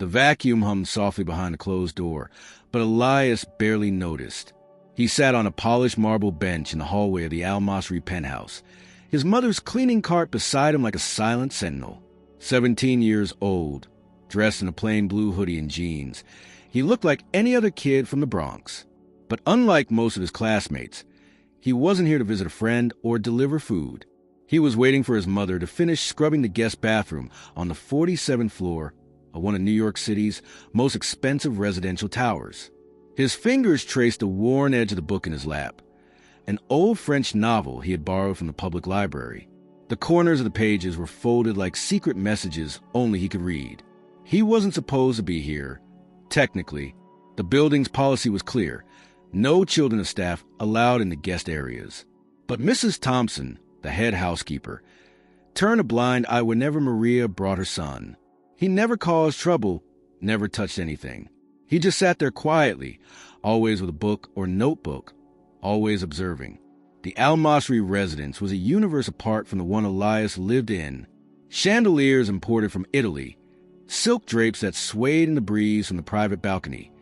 The vacuum hummed softly behind a closed door, but Elias barely noticed. He sat on a polished marble bench in the hallway of the Al-Masri penthouse, his mother's cleaning cart beside him like a silent sentinel. 17 years old, dressed in a plain blue hoodie and jeans, he looked like any other kid from the Bronx. But unlike most of his classmates, he wasn't here to visit a friend or deliver food. He was waiting for his mother to finish scrubbing the guest bathroom on the 47th floor of one of New York City's most expensive residential towers. His fingers traced the worn edge of the book in his lap, an old French novel he had borrowed from the public library. The corners of the pages were folded like secret messages only he could read. He wasn't supposed to be here. Technically, the building's policy was clear: no children of staff allowed in the guest areas. But Mrs. Thompson, the head housekeeper, turned a blind eye whenever Maria brought her son. He never caused trouble, never touched anything. He just sat there quietly, always with a book or notebook, always observing. The Al-Masri residence was a universe apart from the one Elias lived in. Chandeliers imported from Italy, silk drapes that swayed in the breeze from the private balcony,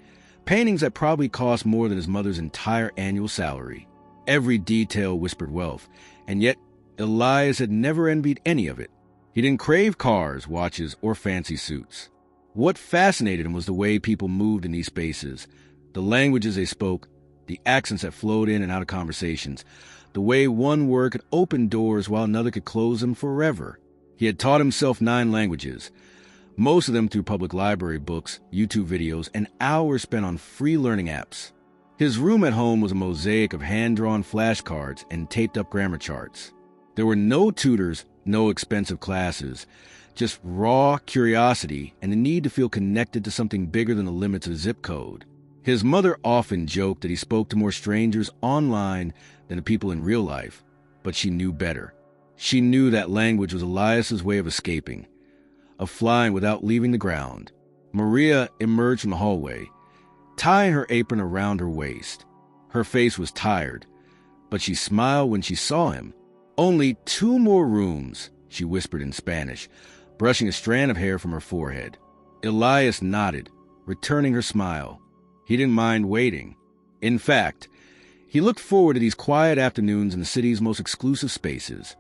paintings that probably cost more than his mother's entire annual salary. Every detail whispered wealth, and yet Elias had never envied any of it. He didn't crave cars, watches, or fancy suits. What fascinated him was the way people moved in these spaces, the languages they spoke, the accents that flowed in and out of conversations, the way one word could open doors while another could close them forever. He had taught himself 9 languages, most of them through public library books, YouTube videos, and hours spent on free learning apps. His room at home was a mosaic of hand-drawn flashcards and taped-up grammar charts. There were no tutors, no expensive classes, just raw curiosity and the need to feel connected to something bigger than the limits of a zip code. His mother often joked that he spoke to more strangers online than to people in real life, but she knew better. She knew that language was Elias's way of escaping, of flying without leaving the ground. Maria emerged from the hallway, tying her apron around her waist. Her face was tired, but she smiled when she saw him. "Only 2 more rooms," she whispered in Spanish, brushing a strand of hair from her forehead. Elias nodded, returning her smile. He didn't mind waiting. In fact, he looked forward to these quiet afternoons in the city's most exclusive spaces,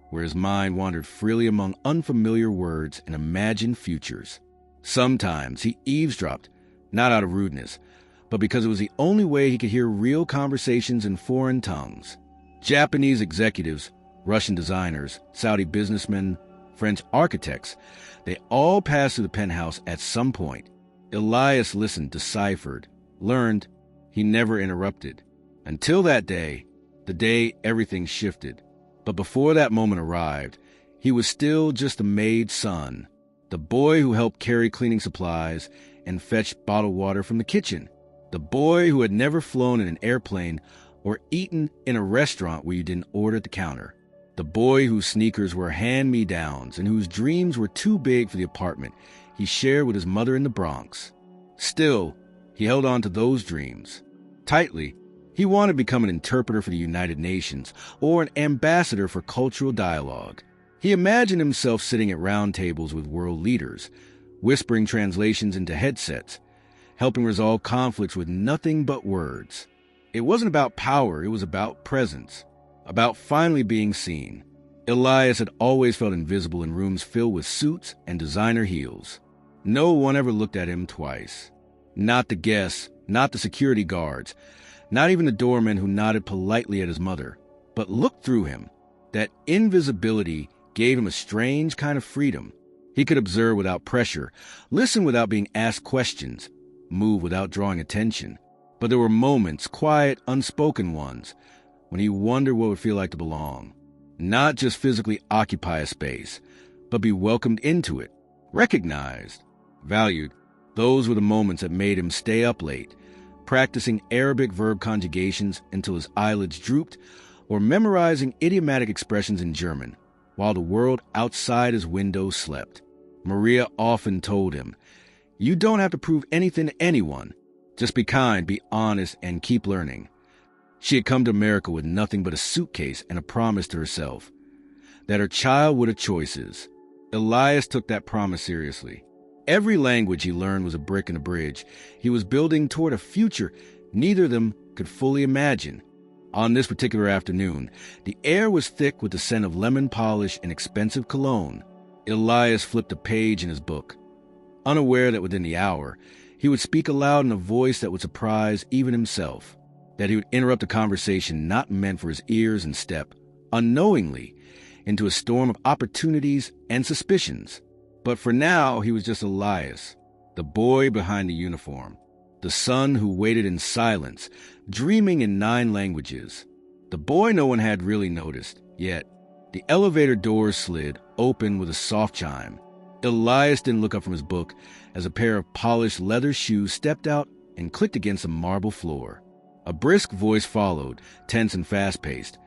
where his mind wandered freely among unfamiliar words and imagined futures. Sometimes he eavesdropped, not out of rudeness, but because it was the only way he could hear real conversations in foreign tongues. Japanese executives, Russian designers, Saudi businessmen, French architects, they all passed through the penthouse at some point. Elias listened, deciphered, learned. He never interrupted. Until that day, the day everything shifted. But before that moment arrived, he was still just a maid's son, the boy who helped carry cleaning supplies and fetch bottled water from the kitchen, the boy who had never flown in an airplane or eaten in a restaurant where you didn't order at the counter, the boy whose sneakers were hand-me-downs and whose dreams were too big for the apartment he shared with his mother in the Bronx. Still, he held on to those dreams tightly. He wanted to become an interpreter for the United Nations or an ambassador for cultural dialogue. He imagined himself sitting at round tables with world leaders, whispering translations into headsets, helping resolve conflicts with nothing but words. It wasn't about power, it was about presence, about finally being seen. Elias had always felt invisible in rooms filled with suits and designer heels. No one ever looked at him twice. Not the guests, not the security guards, not even the doorman who nodded politely at his mother, but looked through him. That invisibility gave him a strange kind of freedom. He could observe without pressure, listen without being asked questions, move without drawing attention. But there were moments, quiet, unspoken ones, when he wondered what it would feel like to belong. Not just physically occupy a space, but be welcomed into it, recognized, valued. Those were the moments that made him stay up late, practicing Arabic verb conjugations until his eyelids drooped, or memorizing idiomatic expressions in German, while the world outside his window slept. Maria often told him, "You don't have to prove anything to anyone. Just be kind, be honest, and keep learning." She had come to America with nothing but a suitcase and a promise to herself, that her child would have choices. Elias took that promise seriously. Every language he learned was a brick in a bridge. He was building toward a future neither of them could fully imagine. On this particular afternoon, the air was thick with the scent of lemon polish and expensive cologne. Elias flipped a page in his book, unaware that within the hour, he would speak aloud in a voice that would surprise even himself, that he would interrupt a conversation not meant for his ears and step, unknowingly, into a storm of opportunities and suspicions. But for now, he was just Elias, the boy behind the uniform, the son who waited in silence, dreaming in 9 languages. The boy no one had really noticed, yet. The elevator doors slid open with a soft chime. Elias didn't look up from his book as a pair of polished leather shoes stepped out and clicked against the marble floor. A brisk voice followed, tense and fast-paced,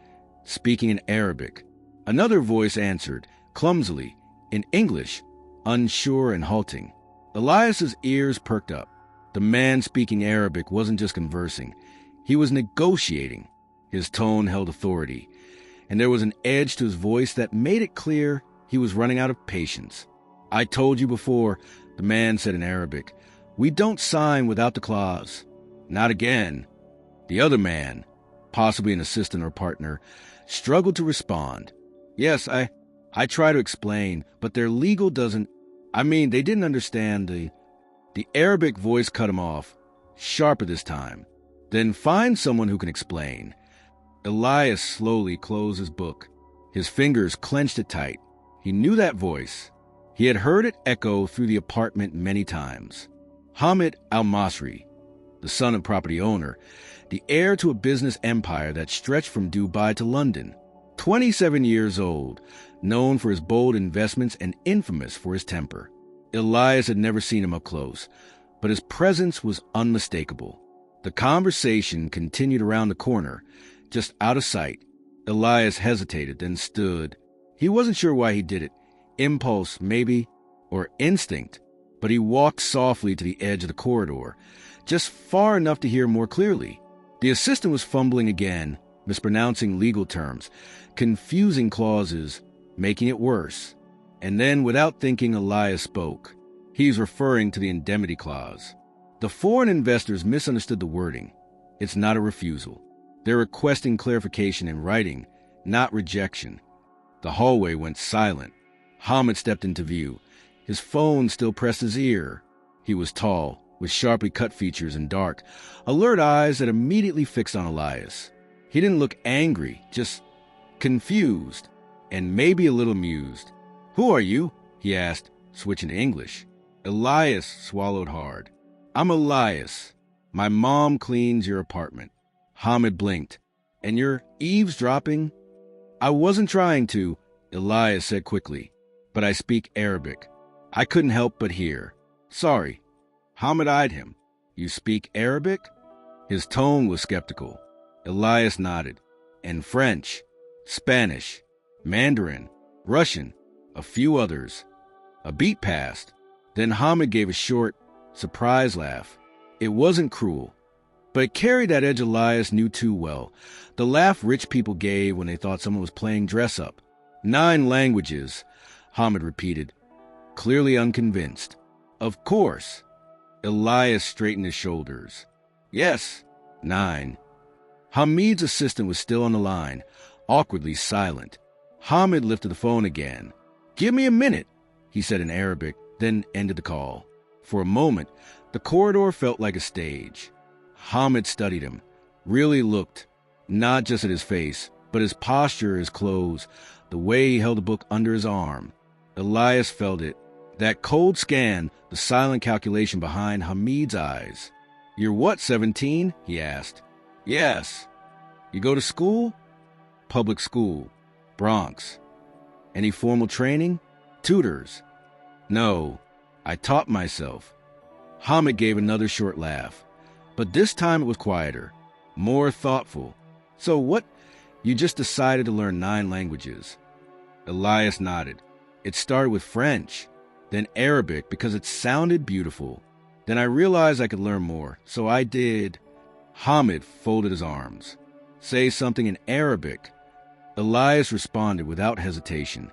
speaking in Arabic. Another voice answered, clumsily, in English, unsure and halting. Elias's ears perked up. The man speaking Arabic wasn't just conversing. He was negotiating. His tone held authority, and there was an edge to his voice that made it clear he was running out of patience. "I told you before," the man said in Arabic. "We don't sign without the clause." "Not again." The other man, possibly an assistant or partner, struggled to respond. "Yes, I try to explain, but their legal doesn't... they didn't understand The Arabic voice cut him off, sharper this time. "Then find someone who can explain." Elias slowly closed his book. His fingers clenched it tight. He knew that voice. He had heard it echo through the apartment many times. Hamid al-Masri, the son of property owner, the heir to a business empire that stretched from Dubai to London. 27 years old, known for his bold investments and infamous for his temper. Elias had never seen him up close, but his presence was unmistakable. The conversation continued around the corner, just out of sight. Elias hesitated, then stood. He wasn't sure why he did it. Impulse, maybe, or instinct. But he walked softly to the edge of the corridor, just far enough to hear more clearly. The assistant was fumbling again, mispronouncing legal terms, confusing clauses, making it worse. And then, without thinking, Elias spoke. He's referring to the indemnity clause. The foreign investors misunderstood the wording. It's not a refusal. They're requesting clarification in writing, not rejection. The hallway went silent. Hamid stepped into view. His phone still pressed his ear. He was tall, with sharply cut features and dark, alert eyes that immediately fixed on Elias. He didn't look angry, just confused, and maybe a little amused. "Who are you?" he asked, switching to English. Elias swallowed hard. "I'm Elias. My mom cleans your apartment." Hamid blinked. "And you're eavesdropping?" "I wasn't trying to," Elias said quickly, "but I speak Arabic. I couldn't help but hear." "Sorry." Hamid eyed him. "You speak Arabic?" His tone was skeptical. Elias nodded. "And French, Spanish, Mandarin, Russian, a few others." A beat passed. Then Hamid gave a short, surprised laugh. It wasn't cruel, but it carried that edge Elias knew too well, the laugh rich people gave when they thought someone was playing dress-up. 9 languages, Hamid repeated, clearly unconvinced. "Of course." Elias straightened his shoulders. "Yes, 9. Hamid's assistant was still on the line, awkwardly silent. Hamid lifted the phone again. "Give me a minute," he said in Arabic, then ended the call. For a moment, the corridor felt like a stage. Hamid studied him, really looked, not just at his face, but his posture, his clothes, the way he held the book under his arm. Elias felt it. That cold scan, the silent calculation behind Hamid's eyes. "You're what, 17? He asked. "Yes." "You go to school?" "Public school. Bronx." "Any formal training?" "Tutors." "No. I taught myself." Hamid gave another short laugh, but this time it was quieter, more thoughtful. "So what? You just decided to learn 9 languages." Elias nodded. "It started with French, then Arabic because it sounded beautiful. Then I realized I could learn more, so I did." Hamid folded his arms. "Say something in Arabic." Elias responded without hesitation.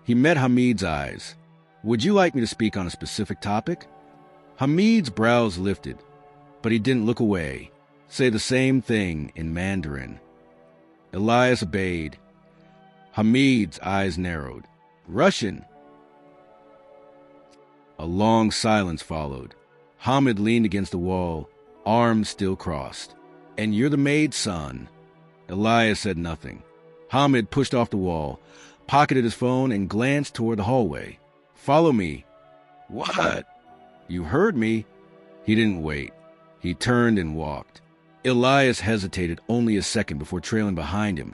He met Hamid's eyes. Would you like me to speak on a specific topic? Hamid's brows lifted, but he didn't look away. Say the same thing in Mandarin. Elias obeyed. Hamid's eyes narrowed. Russian. A long silence followed. Hamid leaned against the wall, arms still crossed. And you're the maid's son. Elias said nothing. Hamid pushed off the wall, pocketed his phone, and glanced toward the hallway. Follow me. What? You heard me. He didn't wait. He turned and walked. Elias hesitated only a second before trailing behind him,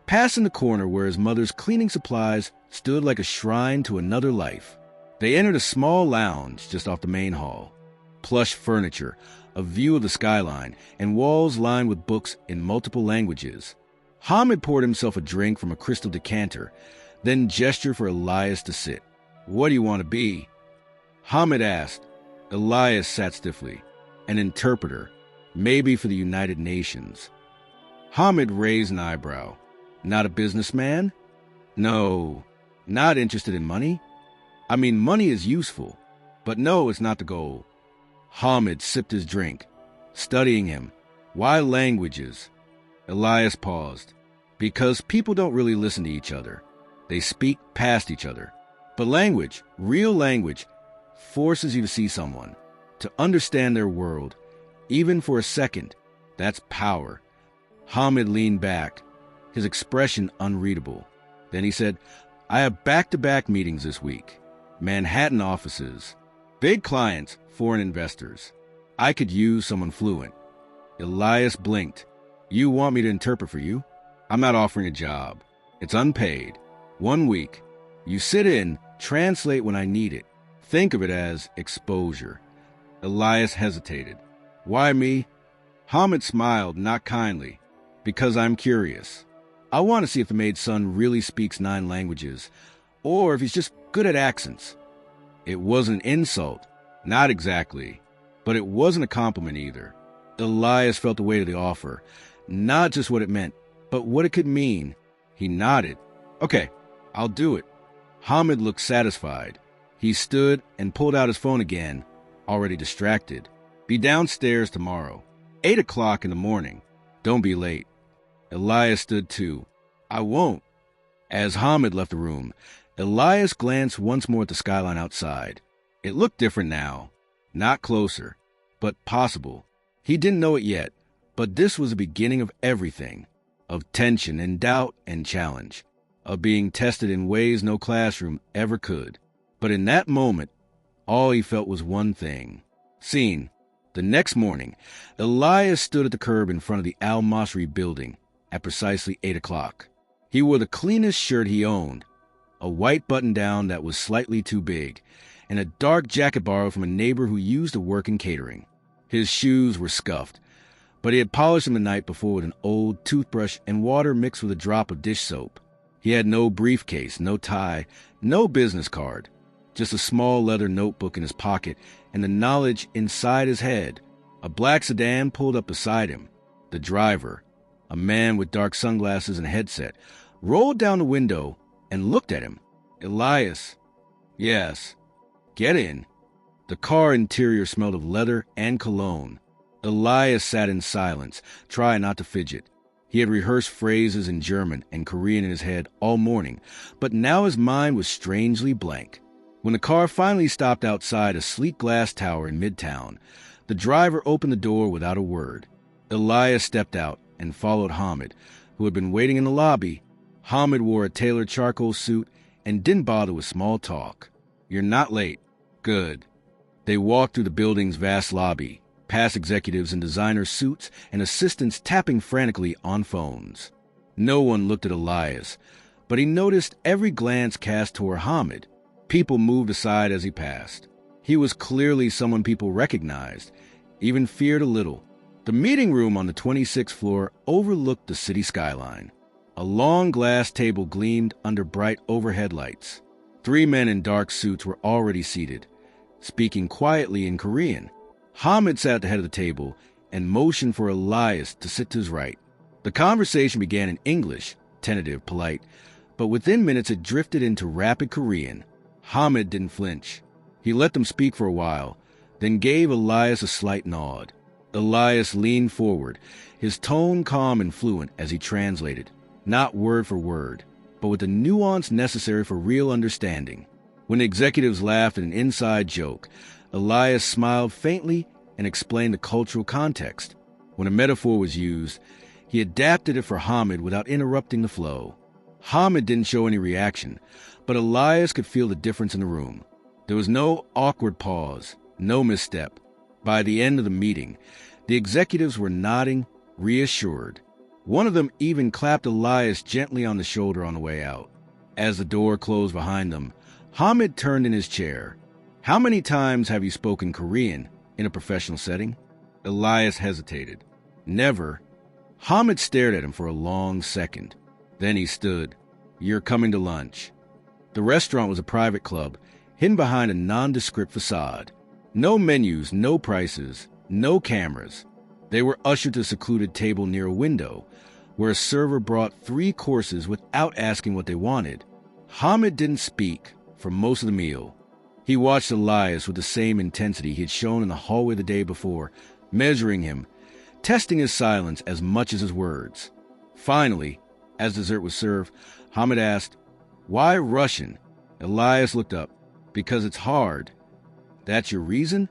passing the corner where his mother's cleaning supplies stood like a shrine to another life. They entered a small lounge just off the main hall. Plush furniture, a view of the skyline, and walls lined with books in multiple languages. Hamid poured himself a drink from a crystal decanter, then gestured for Elias to sit. What do you want to be? Hamid asked. Elias sat stiffly. An interpreter, maybe for the United Nations. Hamid raised an eyebrow. Not a businessman? No. Not interested in money? I mean, money is useful, but no, it's not the goal. Hamid sipped his drink, studying him. Why languages? Elias paused. Because people don't really listen to each other. They speak past each other. But language, real language, forces you to see someone, to understand their world, even for a second. That's power. Hamid leaned back, his expression unreadable. Then he said, I have back-to-back meetings this week. Manhattan offices. Big clients, foreign investors. I could use someone fluent. Elias blinked. You want me to interpret for you? I'm not offering a job. It's unpaid. 1 week. You sit in, translate when I need it. Think of it as exposure. Elias hesitated. Why me? Hamid smiled, not kindly. Because I'm curious. I want to see if the maid's son really speaks 9 languages, or if he's just good at accents. It wasn't an insult. Not exactly. But it wasn't a compliment either. Elias felt the weight of the offer. Not just what it meant, but what it could mean. He nodded. Okay, I'll do it. Hamid looked satisfied. He stood and pulled out his phone again, already distracted. Be downstairs tomorrow. 8 o'clock in the morning. Don't be late. Elias stood too. I won't. As Hamid left the room, Elias glanced once more at the skyline outside. It looked different now. Not closer, but possible. He didn't know it yet, but this was the beginning of everything. Of tension and doubt and challenge. Of being tested in ways no classroom ever could. But in that moment, all he felt was one thing. Scene. The next morning, Elias stood at the curb in front of the Al-Masri building at precisely 8 o'clock. He wore the cleanest shirt he owned, a white button-down that was slightly too big, and a dark jacket borrowed from a neighbor who used to work in catering. His shoes were scuffed, but he had polished them the night before with an old toothbrush and water mixed with a drop of dish soap. He had no briefcase, no tie, no business card, just a small leather notebook in his pocket and the knowledge inside his head. A black sedan pulled up beside him. The driver, a man with dark sunglasses and a headset, rolled down the window and looked at him. Elias. Yes. Get in. The car interior smelled of leather and cologne. Elias sat in silence, trying not to fidget. He had rehearsed phrases in German and Korean in his head all morning, but now his mind was strangely blank. When the car finally stopped outside a sleek glass tower in Midtown, the driver opened the door without a word. Elias stepped out and followed Hamid, who had been waiting in the lobby. Hamid wore a tailored charcoal suit and didn't bother with small talk. You're not late. Good. They walked through the building's vast lobby, past executives in designer suits and assistants tapping frantically on phones. No one looked at Elias, but he noticed every glance cast toward Hamid. People moved aside as he passed. He was clearly someone people recognized, even feared a little. The meeting room on the 26th floor overlooked the city skyline. A long glass table gleamed under bright overhead lights. 3 men in dark suits were already seated, speaking quietly in Korean. Hamid sat at the head of the table and motioned for Elias to sit to his right. The conversation began in English, tentative, polite, but within minutes it drifted into rapid Korean. Hamid didn't flinch. He let them speak for a while, then gave Elias a slight nod. Elias leaned forward, his tone calm and fluent as he translated, not word for word, but with the nuance necessary for real understanding. When the executives laughed at an inside joke, Elias smiled faintly and explained the cultural context. When a metaphor was used, he adapted it for Hamid without interrupting the flow. Hamid didn't show any reaction, but Elias could feel the difference in the room. There was no awkward pause, no misstep. By the end of the meeting, the executives were nodding, reassured. One of them even clapped Elias gently on the shoulder on the way out. As the door closed behind them, Hamid turned in his chair. "How many times have you spoken Korean in a professional setting?" Elias hesitated. "Never." Hamid stared at him for a long second. Then he stood. "You're coming to lunch." The restaurant was a private club, hidden behind a nondescript facade. No menus, no prices, no cameras. They were ushered to a secluded table near a window, where a server brought 3 courses without asking what they wanted. Hamid didn't speak for most of the meal. He watched Elias with the same intensity he had shown in the hallway the day before, measuring him, testing his silence as much as his words. Finally, as dessert was served, Hamid asked, "Why Russian?" Elias looked up. "Because it's hard." "That's your reason?"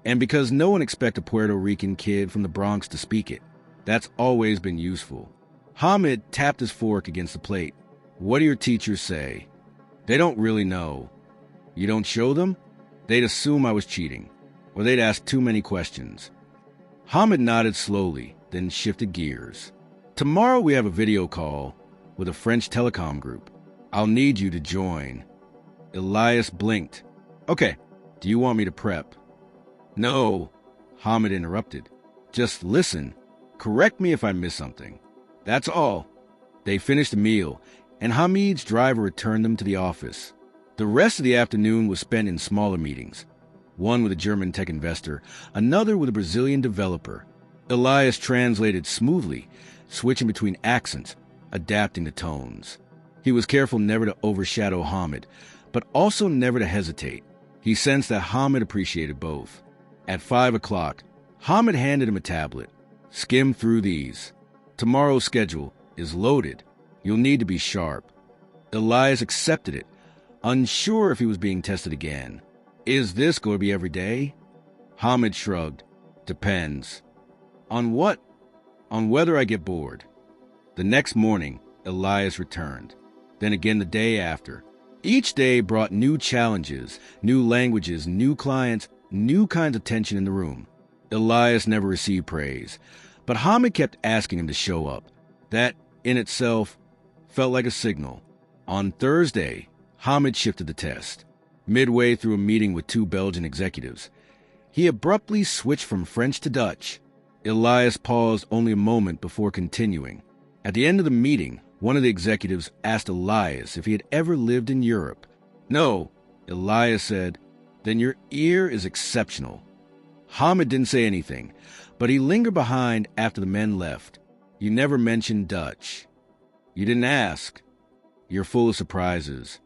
"And because no one expects a Puerto Rican kid from the Bronx to speak it. That's always been useful." Hamid tapped his fork against the plate. "What do your teachers say?" "They don't really know." "You don't show them?" "They'd assume I was cheating, or they'd ask too many questions." Hamid nodded slowly, then shifted gears. "Tomorrow we have a video call with a French telecom group. I'll need you to join." Elias blinked. "Okay, do you want me to prep?" "No," Hamid interrupted. "Just listen. Correct me if I miss something. That's all." They finished the meal, and Hamid's driver returned them to the office. The rest of the afternoon was spent in smaller meetings, one with a German tech investor, another with a Brazilian developer. Elias translated smoothly, switching between accents, adapting the tones. He was careful never to overshadow Hamid, but also never to hesitate. He sensed that Hamid appreciated both. At 5 o'clock, Hamid handed him a tablet. "Skim through these. Tomorrow's schedule is loaded. You'll need to be sharp." Elias accepted it, unsure if he was being tested again. "Is this going to be every day?" Hamid shrugged. "Depends." "On what?" "On whether I get bored." The next morning, Elias returned. Then again the day after. Each day brought new challenges, new languages, new clients, new kinds of tension in the room. Elias never received praise, but Hamid kept asking him to show up. That, in itself, felt like a signal. On Thursday, Hamid shifted the test. Midway through a meeting with 2 Belgian executives, he abruptly switched from French to Dutch. Elias paused only a moment before continuing. At the end of the meeting, one of the executives asked Elias if he had ever lived in Europe. "No," Elias said. "Then your ear is exceptional." Hamid didn't say anything, but he lingered behind after the men left. "You never mentioned Dutch." "You didn't ask." "You're full of surprises."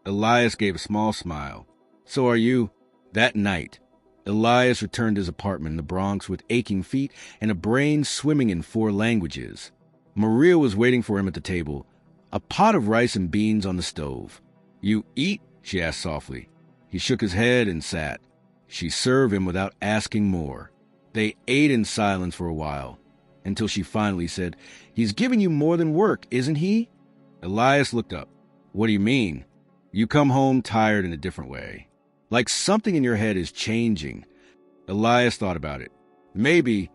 Elias gave a small smile. "So are you." That night, Elias returned to his apartment in the Bronx with aching feet and a brain swimming in 4 languages. Maria was waiting for him at the table, a pot of rice and beans on the stove. "You eat?" she asked softly. He shook his head and sat. She served him without asking more. They ate in silence for a while, until she finally said, "He's giving you more than work, isn't he?" Elias looked up. "What do you mean?" "You come home tired in a different way. Like something in your head is changing." Elias thought about it. "Maybe."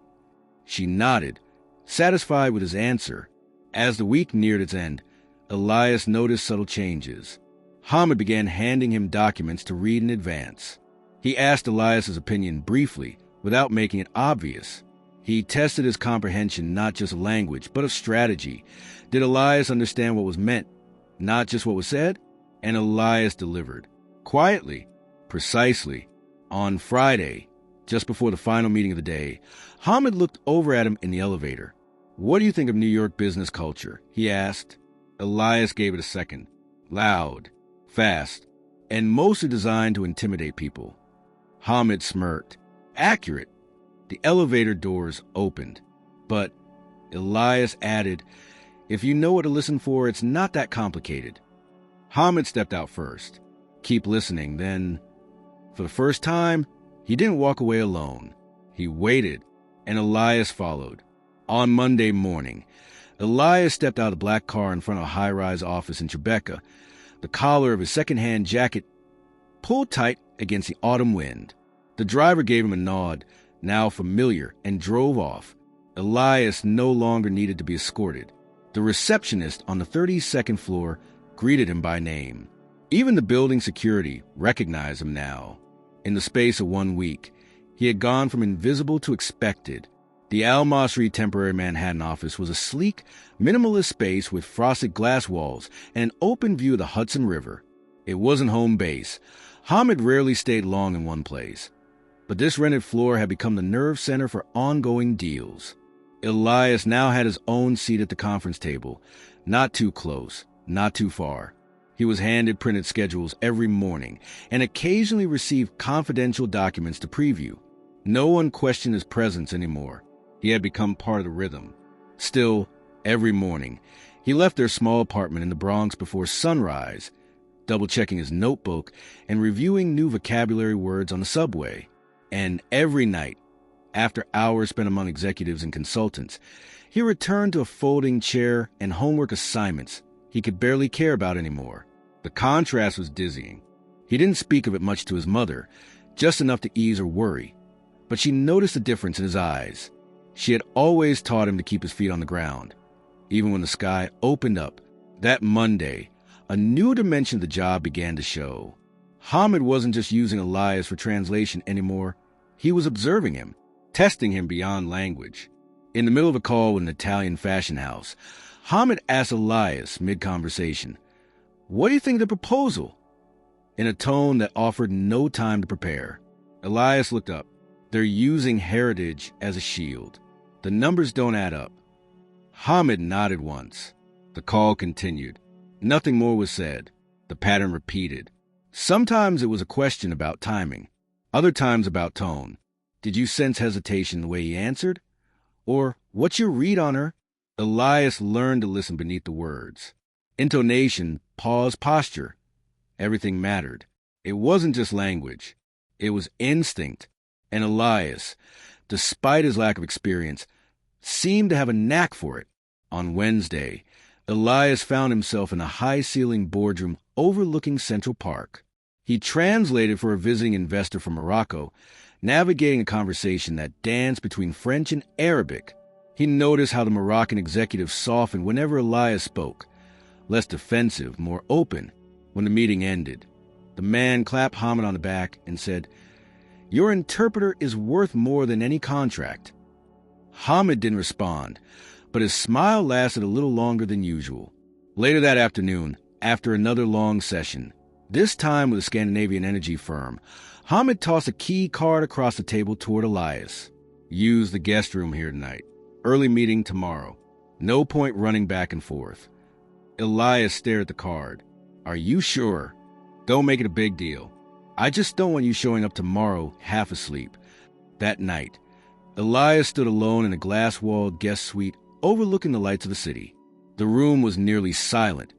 She nodded, satisfied with his answer. As the week neared its end, Elias noticed subtle changes. Hamid began handing him documents to read in advance. He asked Elias's opinion briefly, without making it obvious. He tested his comprehension not just of language, but of strategy. Did Elias understand what was meant, not just what was said? And Elias delivered. Quietly, precisely. On Friday, just before the final meeting of the day, Hamid looked over at him in the elevator. "What do you think of New York business culture?" he asked. Elias gave it a second. "Loud. Fast. and mostly designed to intimidate people. Hamid smirked. Accurate. The elevator doors opened, but Elias added, "If you know what to listen for, it's not that complicated." Hamid stepped out first. Keep listening, then, for the first time, he didn't walk away alone. He waited, and Elias followed. On Monday morning, Elias stepped out of the black car in front of a high-rise office in Tribeca. The collar of his second-hand jacket pulled tight against the autumn wind. The driver gave him a nod, now familiar, and drove off. Elias no longer needed to be escorted. The receptionist on the 32nd floor greeted him by name. Even the building security recognized him now. In the space of 1 week, he had gone from invisible to expected. The Al-Masri temporary Manhattan office was a sleek, minimalist space with frosted glass walls and an open view of the Hudson River. It wasn't home base. Hamid rarely stayed long in one place, but this rented floor had become the nerve center for ongoing deals. Elias now had his own seat at the conference table, not too close, not too far. He was handed printed schedules every morning and occasionally received confidential documents to preview. No one questioned his presence anymore. He had become part of the rhythm. Still, every morning, he left their small apartment in the Bronx before sunrise, double-checking his notebook and reviewing new vocabulary words on the subway. And every night, after hours spent among executives and consultants, he returned to a folding chair and homework assignments he could barely care about anymore. The contrast was dizzying. He didn't speak of it much to his mother, just enough to ease her worry. But she noticed a difference in his eyes. She had always taught him to keep his feet on the ground. Even when the sky opened up, that Monday, a new dimension of the job began to show. Hamid wasn't just using Elias for translation anymore. He was observing him, testing him beyond language. In the middle of a call with an Italian fashion house, Hamid asked Elias mid-conversation, "What do you think of the proposal?" in a tone that offered no time to prepare. Elias looked up. "They're using heritage as a shield. The numbers don't add up." Hamid nodded once. The call continued. Nothing more was said. The pattern repeated. Sometimes it was a question about timing, other times about tone. Did you sense hesitation the way he answered? Or, "What's your read on her?" Elias learned to listen beneath the words. Intonation, pause, posture. Everything mattered. It wasn't just language. It was instinct. And Elias, despite his lack of experience, seemed to have a knack for it. On Wednesday, Elias found himself in a high-ceilinged boardroom overlooking Central Park. He translated for a visiting investor from Morocco, navigating a conversation that danced between French and Arabic. He noticed how the Moroccan executive softened whenever Elias spoke, less defensive, more open. When the meeting ended, the man clapped Hamid on the back and said, "Your interpreter is worth more than any contract." Hamid didn't respond, but his smile lasted a little longer than usual. Later that afternoon, after another long session, this time with a Scandinavian energy firm, Hamid tossed a key card across the table toward Elias. "Use the guest room here tonight. Early meeting tomorrow. No point running back and forth." Elias stared at the card. "Are you sure? Don't make it a big deal. I just don't want you showing up tomorrow half asleep." That night, Elias stood alone in a glass-walled guest suite overlooking the lights of the city. The room was nearly silent,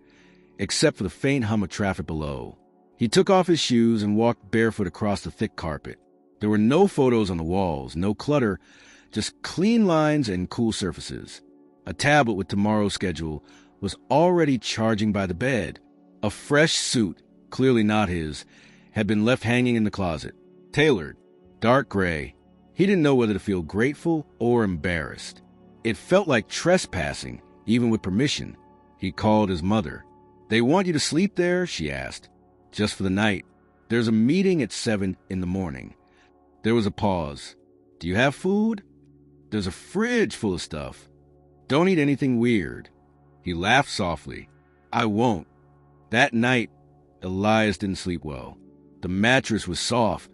except for the faint hum of traffic below. He took off his shoes and walked barefoot across the thick carpet. There were no photos on the walls, no clutter, just clean lines and cool surfaces. A tablet with tomorrow's schedule was already charging by the bed. A fresh suit, clearly not his, had been left hanging in the closet. Tailored, dark gray. He didn't know whether to feel grateful or embarrassed. It felt like trespassing, even with permission. He called his mother. "They want you to sleep there?" she asked. "Just for the night. There's a meeting at 7 in the morning." There was a pause. "Do you have food?" "There's a fridge full of stuff." "Don't eat anything weird." He laughed softly. "I won't." That night, Elias didn't sleep well. The mattress was soft,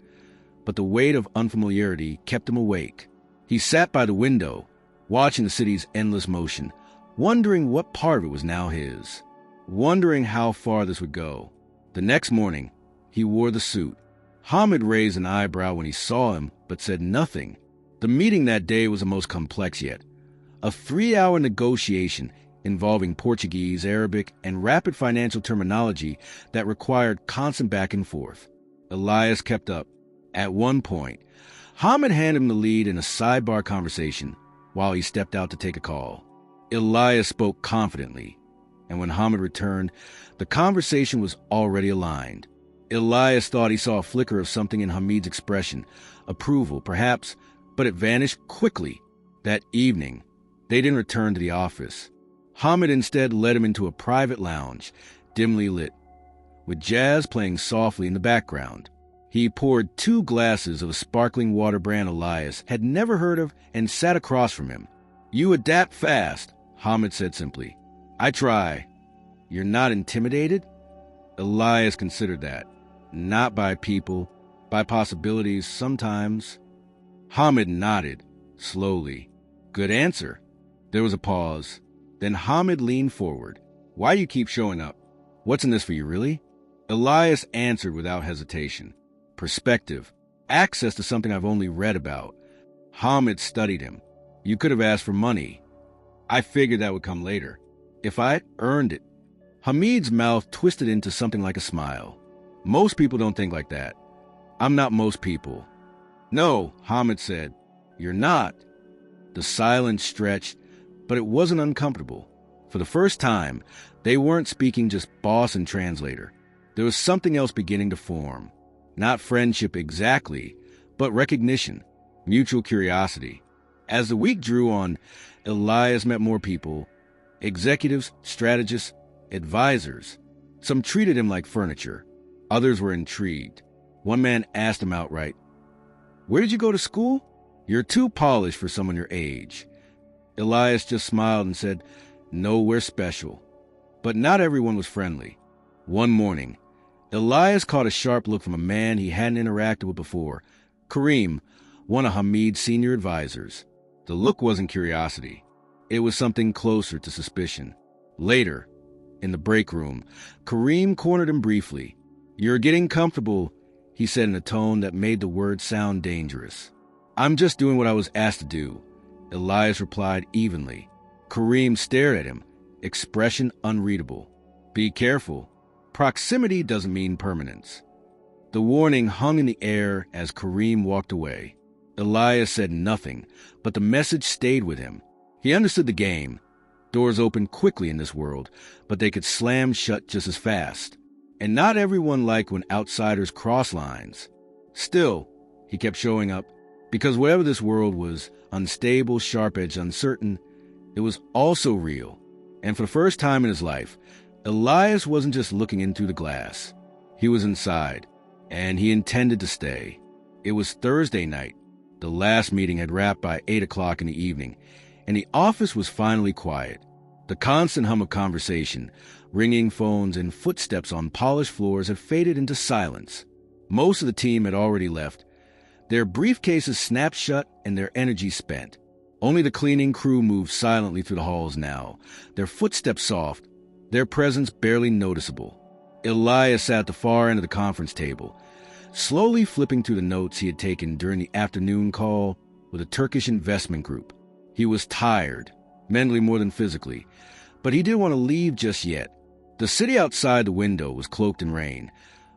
but the weight of unfamiliarity kept him awake. He sat by the window, watching the city's endless motion, wondering what part of it was now his, wondering how far this would go. The next morning, He wore the suit. Hamid raised an eyebrow when he saw him, but said nothing. The meeting that day was the most complex yet. A 3-hour negotiation involving Portuguese, Arabic, and rapid financial terminology that required constant back and forth. Elias kept up. At one point, Hamid handed him the lead in a sidebar conversation while he stepped out to take a call. Elias spoke confidently, and when Hamid returned, the conversation was already aligned. Elias thought he saw a flicker of something in Hamid's expression, approval, perhaps, but it vanished quickly. That evening, they didn't return to the office. Hamid instead led him into a private lounge, dimly lit, with jazz playing softly in the background. He poured 2 glasses of a sparkling water brand Elias had never heard of and sat across from him. "You adapt fast," Hamid said simply. "I try." "You're not intimidated?" Elias considered that. "Not by people, by possibilities sometimes." Hamid nodded, slowly. "Good answer." There was a pause. Then Hamid leaned forward. "Why do you keep showing up? What's in this for you, really?" Elias answered without hesitation. "Perspective. Access to something I've only read about." Hamid studied him. "You could have asked for money." "I figured that would come later. If I'd earned it." Hamid's mouth twisted into something like a smile. "Most people don't think like that." "I'm not most people." "No," Hamid said. "You're not." The silence stretched, but it wasn't uncomfortable. For the first time, they weren't speaking just boss and translator. There was something else beginning to form. Not friendship exactly, but recognition, mutual curiosity. As the week drew on, Elias met more people, executives, strategists, advisors. Some treated him like furniture. Others were intrigued. One man asked him outright, "Where did you go to school?" "You're too polished for someone your age." Elias just smiled and said, "No, we're special." But not everyone was friendly. One morning, Elias caught a sharp look from a man he hadn't interacted with before, Kareem, one of Hamid's senior advisors. The look wasn't curiosity. It was something closer to suspicion. Later, in the break room, Kareem cornered him briefly. "You're getting comfortable," he said in a tone that made the word sound dangerous. "I'm just doing what I was asked to do," Elias replied evenly. Kareem stared at him, expression unreadable. "Be careful. Proximity doesn't mean permanence." The warning hung in the air as Kareem walked away. Elias said nothing, but the message stayed with him. He understood the game. Doors opened quickly in this world, but they could slam shut just as fast. And not everyone liked when outsiders cross lines. Still, he kept showing up, because whatever this world was, unstable, sharp-edged, uncertain, it was also real. And for the first time in his life, Elias wasn't just looking in through the glass. He was inside, and he intended to stay. It was Thursday night. The last meeting had wrapped by 8 o'clock in the evening, and the office was finally quiet. The constant hum of conversation, ringing phones, and footsteps on polished floors had faded into silence. Most of the team had already left, their briefcases snapped shut and their energy spent. Only the cleaning crew moved silently through the halls now, their footsteps soft, their presence barely noticeable. Elias sat at the far end of the conference table, slowly flipping through the notes he had taken during the afternoon call with a Turkish investment group. He was tired, mentally more than physically, but he didn't want to leave just yet. The city outside the window was cloaked in rain,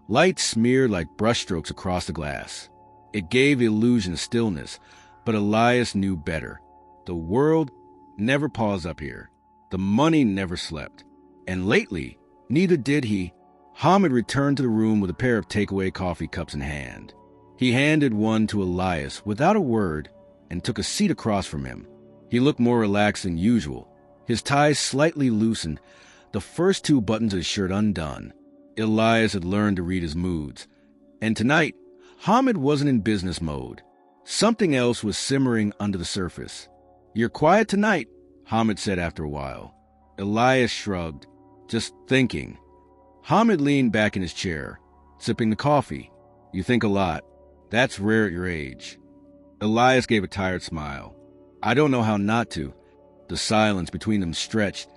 lights smeared like brushstrokes across the glass. It gave the illusion of stillness, but Elias knew better. The world never paused up here. The money never slept. And lately, neither did he. Hamid returned to the room with a pair of takeaway coffee cups in hand. He handed one to Elias without a word and took a seat across from him. He looked more relaxed than usual, his tie slightly loosened, the first 2 buttons of his shirt undone. Elias had learned to read his moods. And tonight, Hamid wasn't in business mode. Something else was simmering under the surface. "You're quiet tonight," Hamid said after a while. Elias shrugged, just thinking. Hamid leaned back in his chair, sipping the coffee. "You think a lot. That's rare at your age." Elias gave a tired smile. "I don't know how not to." The silence between them stretched,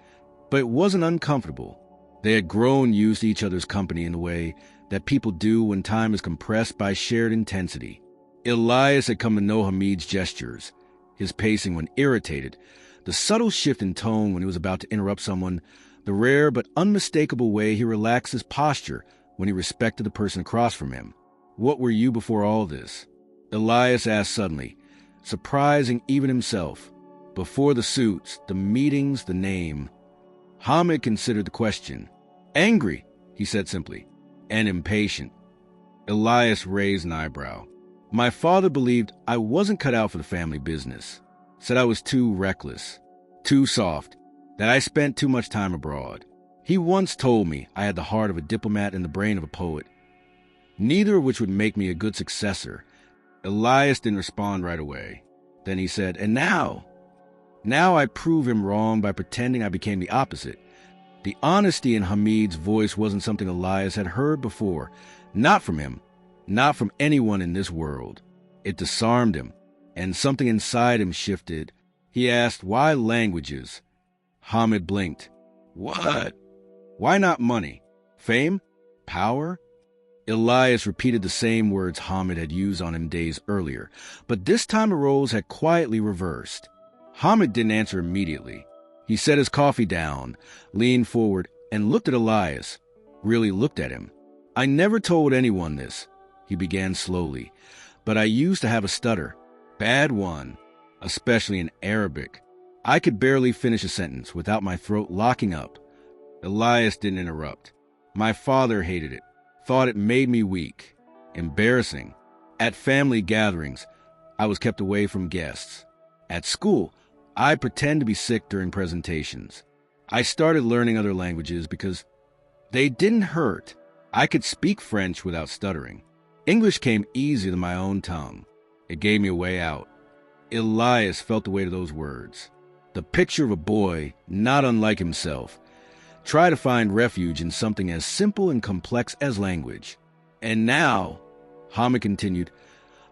but it wasn't uncomfortable. They had grown used to each other's company in a way that people do when time is compressed by shared intensity. Elias had come to know Hamid's gestures, his pacing when irritated, the subtle shift in tone when he was about to interrupt someone, the rare but unmistakable way he relaxed his posture when he respected the person across from him. "What were you before all this?" Elias asked suddenly, surprising even himself. Before the suits, the meetings, the name. Hamid considered the question. "Angry," he said simply, "and impatient." Elias raised an eyebrow. "My father believed I wasn't cut out for the family business. Said I was too reckless, too soft, that I spent too much time abroad. He once told me I had the heart of a diplomat and the brain of a poet, neither of which would make me a good successor." Elias didn't respond right away. Then he said, "And now? Now I prove him wrong by pretending I became the opposite." The honesty in Hamid's voice wasn't something Elias had heard before. Not from him. Not from anyone in this world. It disarmed him, and something inside him shifted. He asked, "Why languages?" Hamid blinked. "What? Why not money? Fame? Power?" Elias repeated the same words Hamid had used on him days earlier, but this time the roles had quietly reversed. Hamid didn't answer immediately. He set his coffee down, leaned forward, and looked at Elias. Really looked at him. "I never told anyone this," he began slowly, "but I used to have a stutter. Bad one, especially in Arabic. I could barely finish a sentence without my throat locking up." Elias didn't interrupt. "My father hated it, thought it made me weak. Embarrassing. At family gatherings, I was kept away from guests. At school, I pretend to be sick during presentations. I started learning other languages because they didn't hurt. I could speak French without stuttering. English came easier than my own tongue. It gave me a way out." Elias felt the weight of those words. The picture of a boy, not unlike himself, try to find refuge in something as simple and complex as language. "And now," Hamid continued,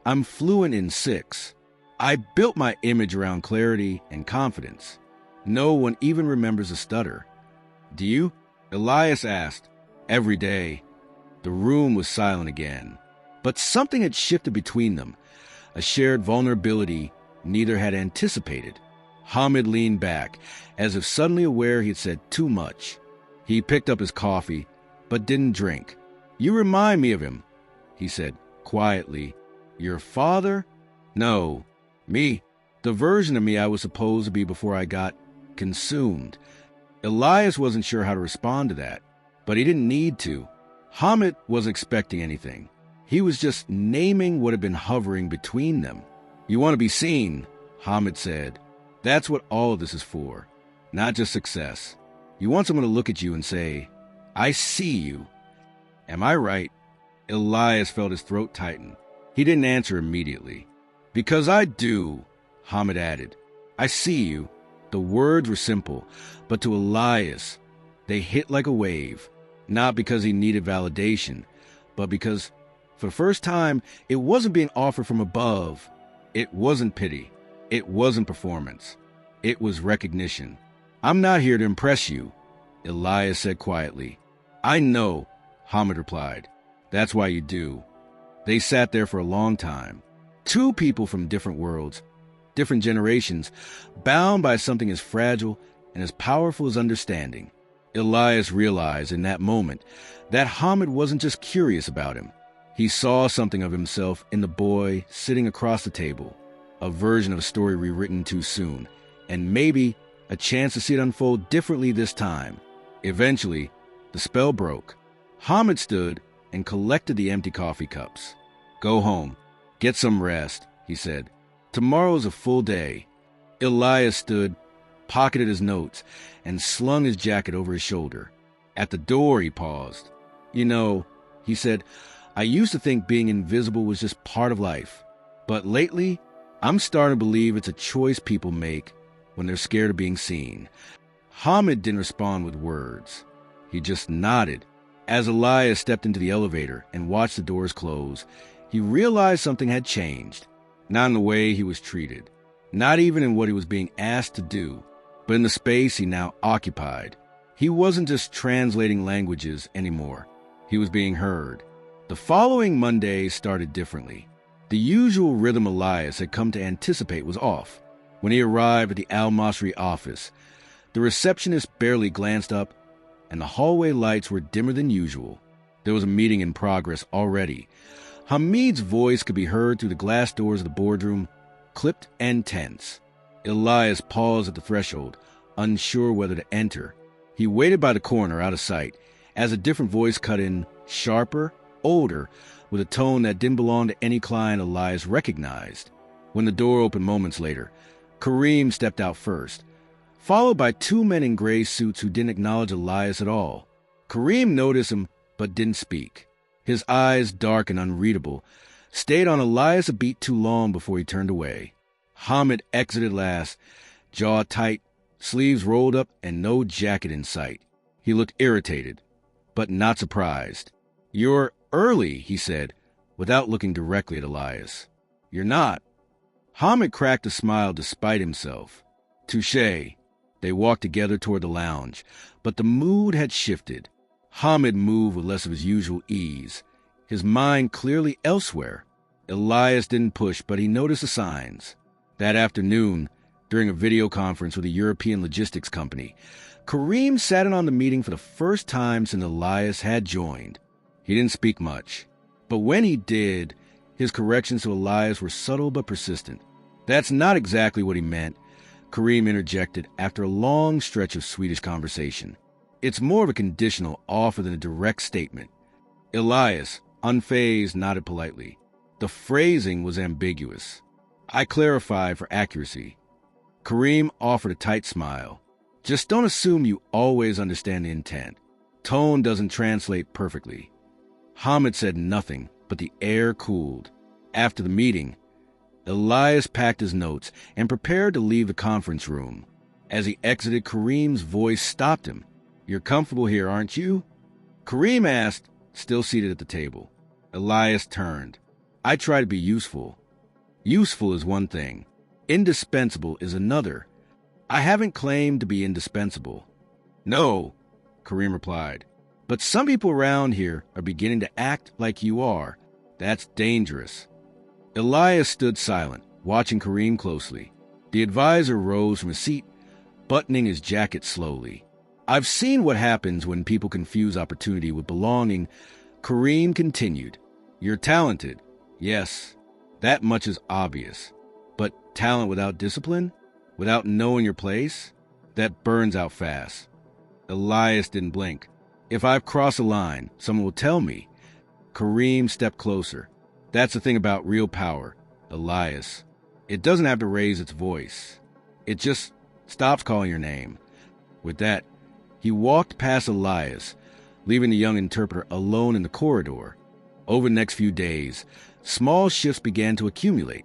"I'm fluent in 6. I built my image around clarity and confidence. No one even remembers a stutter." "Do you?" Elias asked. "Every day." The room was silent again. But something had shifted between them, a shared vulnerability neither had anticipated. Hamid leaned back, as if suddenly aware he had said too much. He picked up his coffee, but didn't drink. "You remind me of him," he said quietly. "Your father?" "No. Me. The version of me I was supposed to be before I got consumed." Elias wasn't sure how to respond to that, but he didn't need to. Hamid wasn't expecting anything. He was just naming what had been hovering between them. "You want to be seen," Hamid said. "That's what all of this is for, not just success. You want someone to look at you and say, 'I see you.' Am I right?" Elias felt his throat tighten. He didn't answer immediately. "Because I do," Hamid added. "I see you." The words were simple, but to Elias, they hit like a wave, not because he needed validation, but because, for the first time, it wasn't being offered from above. It wasn't pity. It wasn't performance. It was recognition. "I'm not here to impress you," Elias said quietly. "I know," Hamid replied. "That's why you do." They sat there for a long time. Two people from different worlds, different generations, bound by something as fragile and as powerful as understanding. Elias realized in that moment that Hamid wasn't just curious about him. He saw something of himself in the boy sitting across the table, a version of a story rewritten too soon, and maybe a chance to see it unfold differently this time. Eventually, the spell broke. Hamid stood and collected the empty coffee cups. "Go home. Get some rest," he said. "Tomorrow's a full day." Elias stood, pocketed his notes, and slung his jacket over his shoulder. At the door, he paused. "You know," he said, "I used to think being invisible was just part of life. But lately, I'm starting to believe it's a choice people make when they're scared of being seen." Hamid didn't respond with words. He just nodded. As Elias stepped into the elevator and watched the doors close, he realized something had changed. Not in the way he was treated, not even in what he was being asked to do, but in the space he now occupied. He wasn't just translating languages anymore. He was being heard. The following Monday started differently. The usual rhythm Elias had come to anticipate was off. When he arrived at the Al-Masri office, the receptionist barely glanced up, and the hallway lights were dimmer than usual. There was a meeting in progress already. Hamid's voice could be heard through the glass doors of the boardroom, clipped and tense. Elias paused at the threshold, unsure whether to enter. He waited by the corner, out of sight, as a different voice cut in, sharper, older, with a tone that didn't belong to any client Elias recognized. When the door opened moments later, Kareem stepped out first, followed by two men in gray suits who didn't acknowledge Elias at all. Kareem noticed him, but didn't speak. His eyes, dark and unreadable, stayed on Elias a beat too long before he turned away. Hamid exited last, jaw tight, sleeves rolled up, and no jacket in sight. He looked irritated, but not surprised. "You're early," he said, without looking directly at Elias. "You're not." Hamid cracked a smile despite himself. "Touché." They walked together toward the lounge, but the mood had shifted. Hamid moved with less of his usual ease, his mind clearly elsewhere. Elias didn't push, but he noticed the signs. That afternoon, during a video conference with a European logistics company, Kareem sat in on the meeting for the first time since Elias had joined. He didn't speak much, but when he did, his corrections to Elias were subtle but persistent. "That's not exactly what he meant," Kareem interjected after a long stretch of Swedish conversation. "It's more of a conditional offer than a direct statement." Elias, unfazed, nodded politely. The phrasing was ambiguous. "I clarified for accuracy." Kareem offered a tight smile. "Just don't assume you always understand the intent. Tone doesn't translate perfectly." Hamid said nothing, but the air cooled. After the meeting, Elias packed his notes and prepared to leave the conference room. As he exited, Kareem's voice stopped him. "You're comfortable here, aren't you?" Kareem asked, still seated at the table. Elias turned. "I try to be useful." "Useful is one thing. Indispensable is another. I haven't claimed to be indispensable." "No," Kareem replied. "But some people around here are beginning to act like you are. That's dangerous." Elias stood silent, watching Kareem closely. The advisor rose from his seat, buttoning his jacket slowly. "I've seen what happens when people confuse opportunity with belonging," Kareem continued. "You're talented. Yes, that much is obvious. But talent without discipline, without knowing your place, that burns out fast." Elias didn't blink. "If I've crossed a line, someone will tell me." Kareem stepped closer. "That's the thing about real power, Elias. It doesn't have to raise its voice. It just stops calling your name." With that, he walked past Elias, leaving the young interpreter alone in the corridor. Over the next few days, small shifts began to accumulate.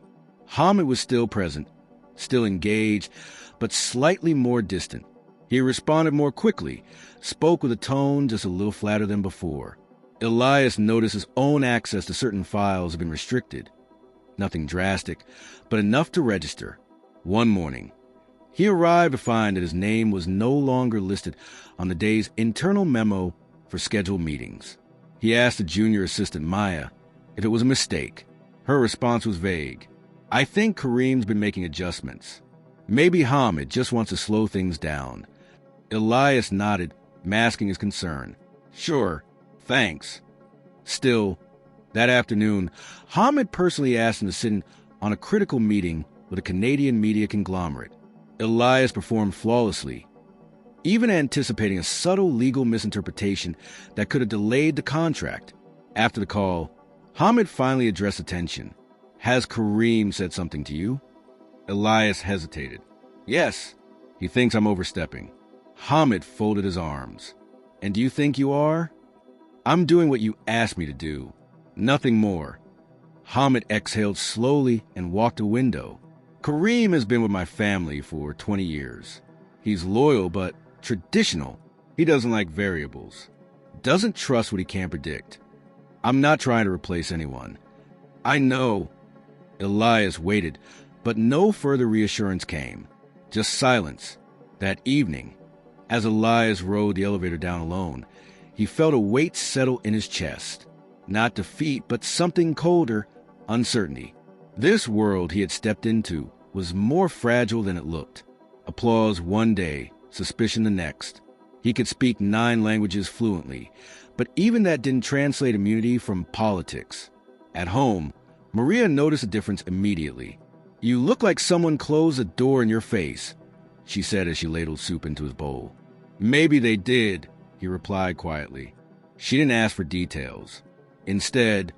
Hamid was still present, still engaged, but slightly more distant. He responded more quickly, spoke with a tone just a little flatter than before. Elias noticed his own access to certain files had been restricted. Nothing drastic, but enough to register. One morning, he arrived to find that his name was no longer listed on the day's internal memo for scheduled meetings. He asked the junior assistant, Maya, if it was a mistake. Her response was vague. "I think Kareem's been making adjustments. Maybe Hamid just wants to slow things down." Elias nodded, masking his concern. "Sure, thanks." Still, that afternoon, Hamid personally asked him to sit in on a critical meeting with a Canadian media conglomerate. Elias performed flawlessly, even anticipating a subtle legal misinterpretation that could have delayed the contract. After the call, Hamid finally addressed attention. "Has Kareem said something to you?" Elias hesitated. "Yes, he thinks I'm overstepping." Hamid folded his arms. "And do you think you are?" "I'm doing what you asked me to do. Nothing more." Hamid exhaled slowly and walked to a window. "Kareem has been with my family for 20 years. He's loyal but traditional. He doesn't like variables. Doesn't trust what he can't predict. I'm not trying to replace anyone." "I know." Elias waited, but no further reassurance came. Just silence. That evening, as Elias rode the elevator down alone, he felt a weight settle in his chest. Not defeat, but something colder, uncertainty. This world he had stepped into was more fragile than it looked. Applause one day, suspicion the next. He could speak 9 languages fluently, but even that didn't translate immunity from politics. At home, Maria noticed a difference immediately. "You look like someone closed a door in your face," she said as she ladled soup into his bowl. "Maybe they did," he replied quietly. She didn't ask for details. Instead,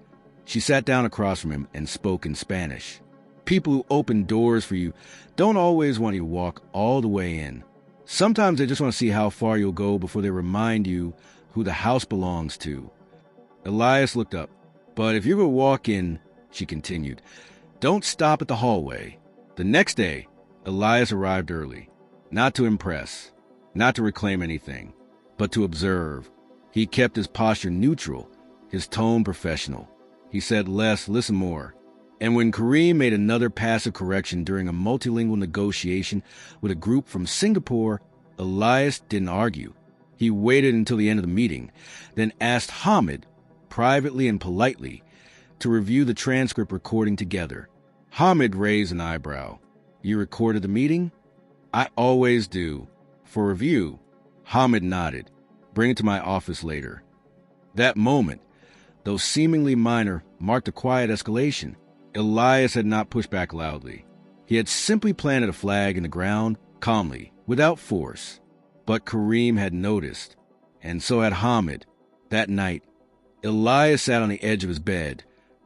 she sat down across from him and spoke in Spanish. People who open doors for you don't always want you to walk all the way in. Sometimes they just want to see how far you'll go before they remind you who the house belongs to. Elias looked up. "But if you're going to walk in," she continued, "don't stop at the hallway." The next day, Elias arrived early. Not to impress, not to reclaim anything, but to observe. He kept his posture neutral, his tone professional. He said less, listen more. And when Kareem made another passive correction during a multilingual negotiation with a group from Singapore, Elias didn't argue. He waited until the end of the meeting, then asked Hamid, privately and politely, to review the transcript recording together. Hamid raised an eyebrow. "You recorded the meeting?" "I always do." "For review?" Hamid nodded. "Bring it to my office later." That moment, though seemingly minor, marked a quiet escalation. Elias had not pushed back loudly. He had simply planted a flag in the ground, calmly, without force. But Kareem had noticed, and so had Hamid. That night, Elias sat on the edge of his bed,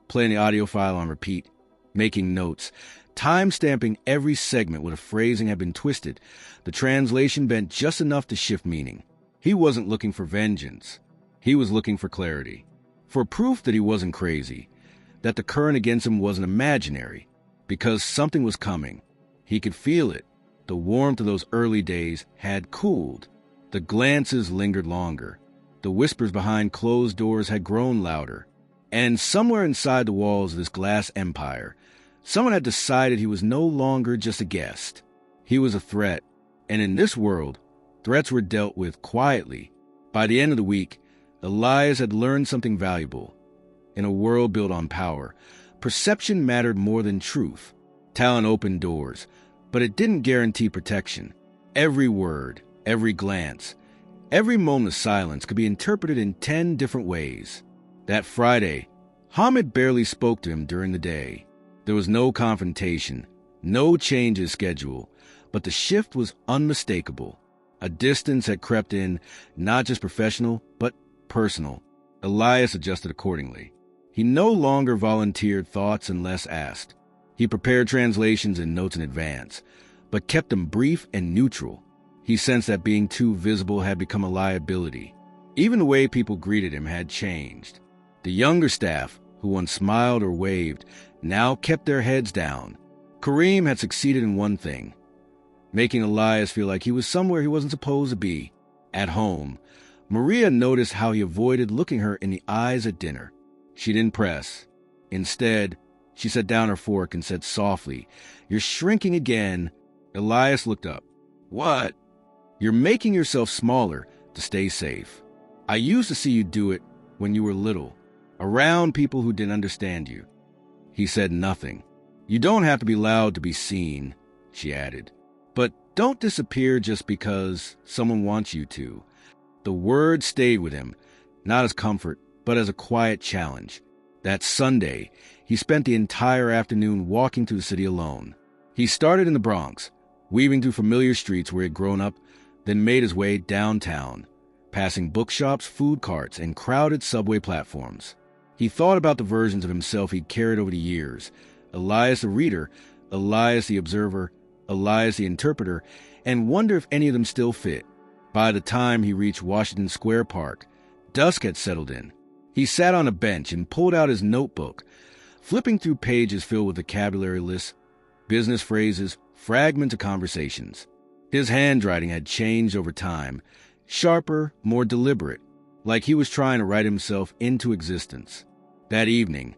playing the audio file on repeat, making notes, time-stamping every segment where the phrasing had been twisted, the translation bent just enough to shift meaning. He wasn't looking for vengeance. He was looking for clarity, for proof that he wasn't crazy, that the current against him wasn't imaginary, because something was coming. He could feel it. The warmth of those early days had cooled. The glances lingered longer. The whispers behind closed doors had grown louder. And somewhere inside the walls of this glass empire, someone had decided he was no longer just a guest. He was a threat. And in this world, threats were dealt with quietly. By the end of the week, Elias had learned something valuable. In a world built on power, perception mattered more than truth. Talent opened doors, but it didn't guarantee protection. Every word, every glance, every moment of silence could be interpreted in 10 different ways. That Friday, Hamid barely spoke to him during the day. There was no confrontation, no change in schedule, but the shift was unmistakable. A distance had crept in, not just professional, but personal. Elias adjusted accordingly. He no longer volunteered thoughts unless asked. He prepared translations and notes in advance, but kept them brief and neutral. He sensed that being too visible had become a liability. Even the way people greeted him had changed. The younger staff, who once smiled or waved, now kept their heads down. Kareem had succeeded in one thing, making Elias feel like he was somewhere he wasn't supposed to be. At home, Maria noticed how he avoided looking her in the eyes at dinner. She didn't press. Instead, she set down her fork and said softly, "You're shrinking again." Elias looked up. "What?" "You're making yourself smaller to stay safe. I used to see you do it when you were little, around people who didn't understand you." He said nothing. "You don't have to be loud to be seen," she added. "But don't disappear just because someone wants you to." The word stayed with him, not as comfort, but as a quiet challenge. That Sunday, he spent the entire afternoon walking through the city alone. He started in the Bronx, weaving through familiar streets where he had grown up, then made his way downtown, passing bookshops, food carts, and crowded subway platforms. He thought about the versions of himself he'd carried over the years, Elias the reader, Elias the observer, Elias the interpreter, and wondered if any of them still fit. By the time he reached Washington Square Park, dusk had settled in. He sat on a bench and pulled out his notebook, flipping through pages filled with vocabulary lists, business phrases, fragments of conversations. His handwriting had changed over time, sharper, more deliberate, like he was trying to write himself into existence. That evening,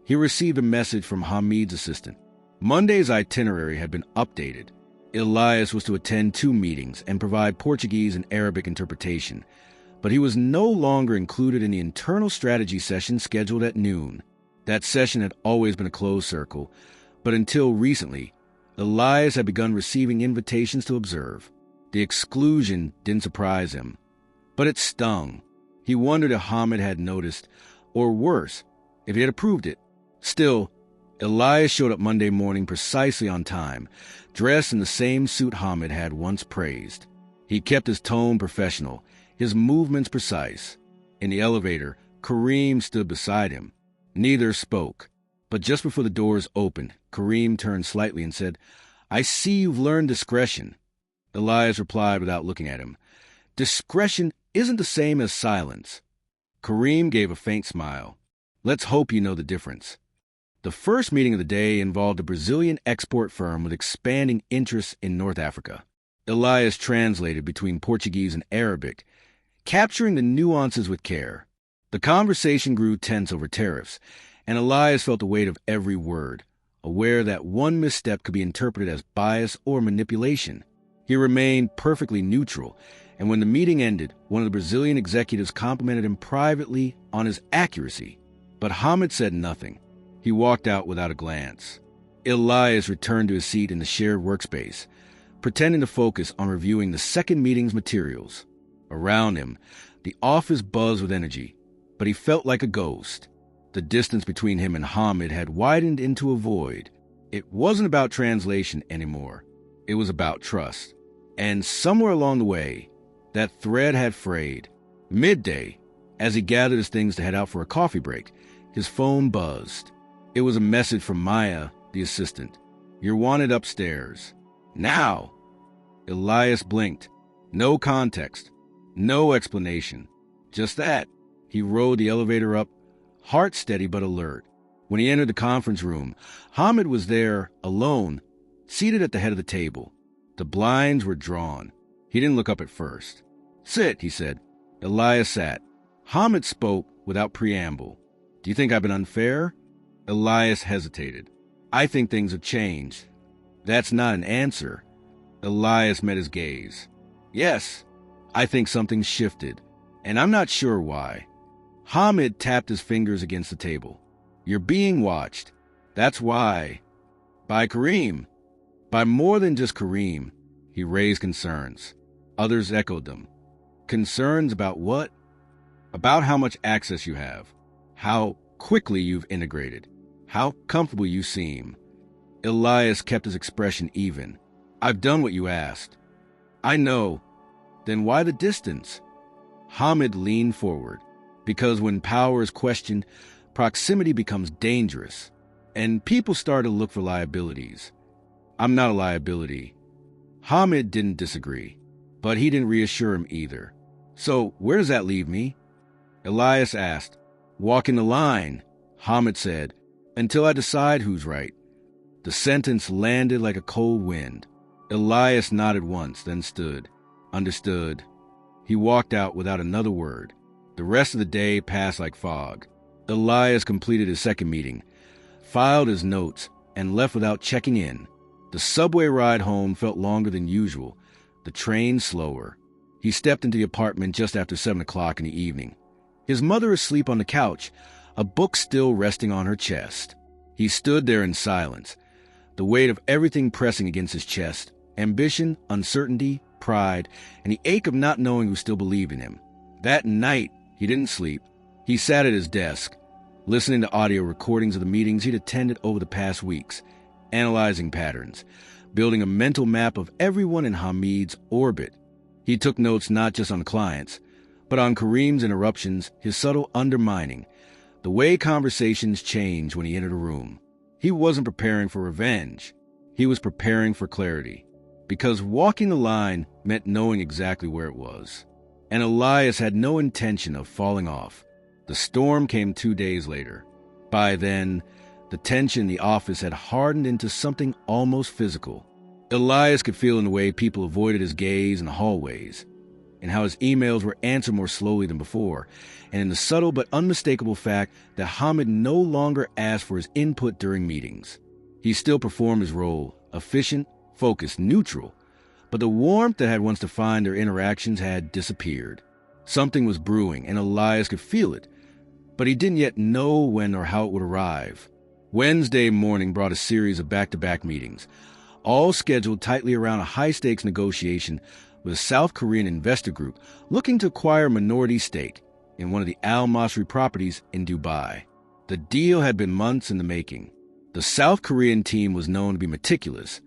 he received a message from Hamid's assistant. Monday's itinerary had been updated. Elias was to attend 2 meetings and provide Portuguese and Arabic interpretation, but he was no longer included in the internal strategy session scheduled at noon. That session had always been a closed circle, but until recently, Elias had begun receiving invitations to observe. The exclusion didn't surprise him, but it stung. He wondered if Hamid had noticed, or worse, if he had approved it. Still, Elias showed up Monday morning precisely on time, dressed in the same suit Hamid had once praised. He kept his tone professional, his movements precise. In the elevator, Kareem stood beside him. Neither spoke, but just before the doors opened, Kareem turned slightly and said, "I see you've learned discretion." Elias replied without looking at him, "Discretion isn't the same as silence." Kareem gave a faint smile. "Let's hope you know the difference." The first meeting of the day involved a Brazilian export firm with expanding interests in North Africa. Elias translated between Portuguese and Arabic, capturing the nuances with care. The conversation grew tense over tariffs, and Elias felt the weight of every word, aware that one misstep could be interpreted as bias or manipulation. He remained perfectly neutral, and when the meeting ended, one of the Brazilian executives complimented him privately on his accuracy. But Hamid said nothing. He walked out without a glance. Elias returned to his seat in the shared workspace, pretending to focus on reviewing the second meeting's materials. Around him, the office buzzed with energy, but he felt like a ghost. The distance between him and Hamid had widened into a void. It wasn't about translation anymore. It was about trust. And somewhere along the way, that thread had frayed. Midday, as he gathered his things to head out for a coffee break, his phone buzzed. It was a message from Maya, the assistant. "You're wanted upstairs. Now!" Elias blinked. No context. No explanation. Just that. He rode the elevator up, heart steady but alert. When he entered the conference room, Hamid was there, alone, seated at the head of the table. The blinds were drawn. He didn't look up at first. "Sit," he said. Elias sat. Hamid spoke without preamble. "Do you think I've been unfair?" Elias hesitated. "I think things have changed." "That's not an answer." Elias met his gaze. "Yes, I think something's shifted, and I'm not sure why." Hamid tapped his fingers against the table. "You're being watched. That's why." "By Kareem." "By more than just Kareem." He raised concerns. Others echoed them. "Concerns about what?" "About how much access you have. How quickly you've integrated. How comfortable you seem." Elias kept his expression even. "I've done what you asked." "I know." "Then why the distance?" Hamid leaned forward. "Because when power is questioned, proximity becomes dangerous, and people start to look for liabilities. I'm not a liability." Hamid didn't disagree, but he didn't reassure him either. "So where does that leave me?" Elias asked. "Walking the line," Hamid said, "until I decide who's right." The sentence landed like a cold wind. Elias nodded once, then stood. "Understood." He walked out without another word. The rest of the day passed like fog. Elias completed his second meeting, filed his notes, and left without checking in. The subway ride home felt longer than usual, the train slower. He stepped into the apartment just after 7 o'clock in the evening. His mother asleep on the couch, a book still resting on her chest. He stood there in silence, the weight of everything pressing against his chest, ambition, uncertainty, pride, and the ache of not knowing who still believed in him. That night, he didn't sleep. He sat at his desk, listening to audio recordings of the meetings he'd attended over the past weeks, analyzing patterns, building a mental map of everyone in Hamid's orbit. He took notes not just on the clients, but on Kareem's interruptions, his subtle undermining, the way conversations changed when he entered a room. He wasn't preparing for revenge. He was preparing for clarity, because walking the line meant knowing exactly where it was. And Elias had no intention of falling off. The storm came 2 days later. By then, the tension in the office had hardened into something almost physical. Elias could feel in the way people avoided his gaze in the hallways, and how his emails were answered more slowly than before, and in the subtle but unmistakable fact that Hamid no longer asked for his input during meetings. He still performed his role, efficient, focused, neutral, but the warmth that had once defined their interactions had disappeared. Something was brewing, and Elias could feel it, but he didn't yet know when or how it would arrive. Wednesday morning brought a series of back-to-back meetings, all scheduled tightly around a high-stakes negotiation with a South Korean investor group looking to acquire a minority stake in one of the Al Masri properties in Dubai. The deal had been months in the making. The South Korean team was known to be meticulous,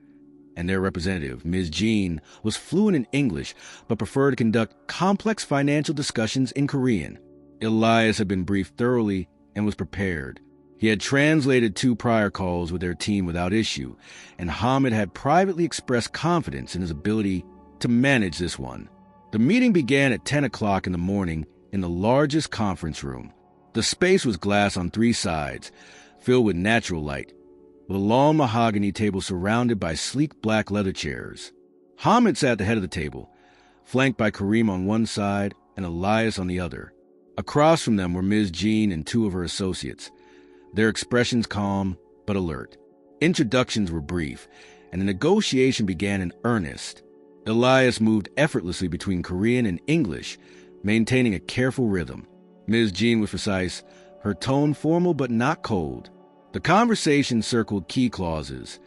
and their representative, Ms. Jean, was fluent in English but preferred to conduct complex financial discussions in Korean. Elias had been briefed thoroughly and was prepared. He had translated 2 prior calls with their team without issue, and Hamid had privately expressed confidence in his ability to manage this one. The meeting began at 10 o'clock in the morning in the largest conference room. The space was glass on 3 sides, filled with natural light, with a long mahogany table surrounded by sleek black leather chairs. Hamid sat at the head of the table, flanked by Kareem on one side and Elias on the other. Across from them were Ms. Jean and 2 of her associates, their expressions calm but alert. Introductions were brief, and the negotiation began in earnest. Elias moved effortlessly between Korean and English, maintaining a careful rhythm. Ms. Jean was precise, her tone formal but not cold. The conversation circled key clauses,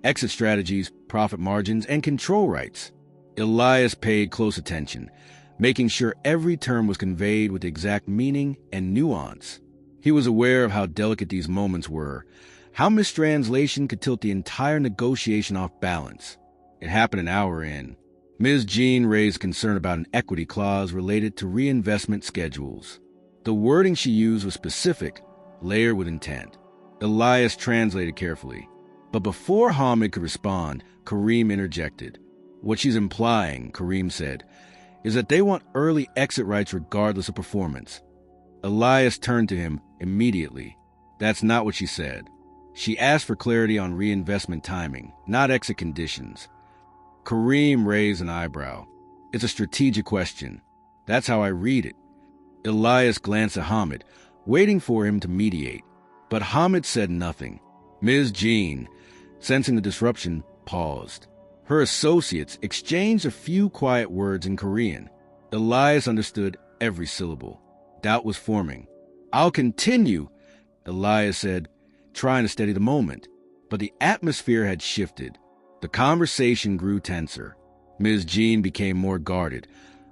exit strategies, profit margins, and control rights. Elias paid close attention, making sure every term was conveyed with exact meaning and nuance. He was aware of how delicate these moments were, how mistranslation could tilt the entire negotiation off balance. It happened an hour in. Ms. Jean raised concern about an equity clause related to reinvestment schedules. The wording she used was specific, layered with intent. Elias translated carefully. But before Hamid could respond, Kareem interjected. "What she's implying," Kareem said, "is that they want early exit rights regardless of performance." Elias turned to him immediately. "That's not what she said. She asked for clarity on reinvestment timing, not exit conditions." Kareem raised an eyebrow. "It's a strategic question. That's how I read it." Elias glanced at Hamid, waiting for him to mediate. But Hamid said nothing. Ms. Jean, sensing the disruption, paused. Her associates exchanged a few quiet words in Korean. Elias understood every syllable. Doubt was forming. "I'll continue," Elias said, trying to steady the moment. But the atmosphere had shifted. The conversation grew tenser. Ms. Jean became more guarded,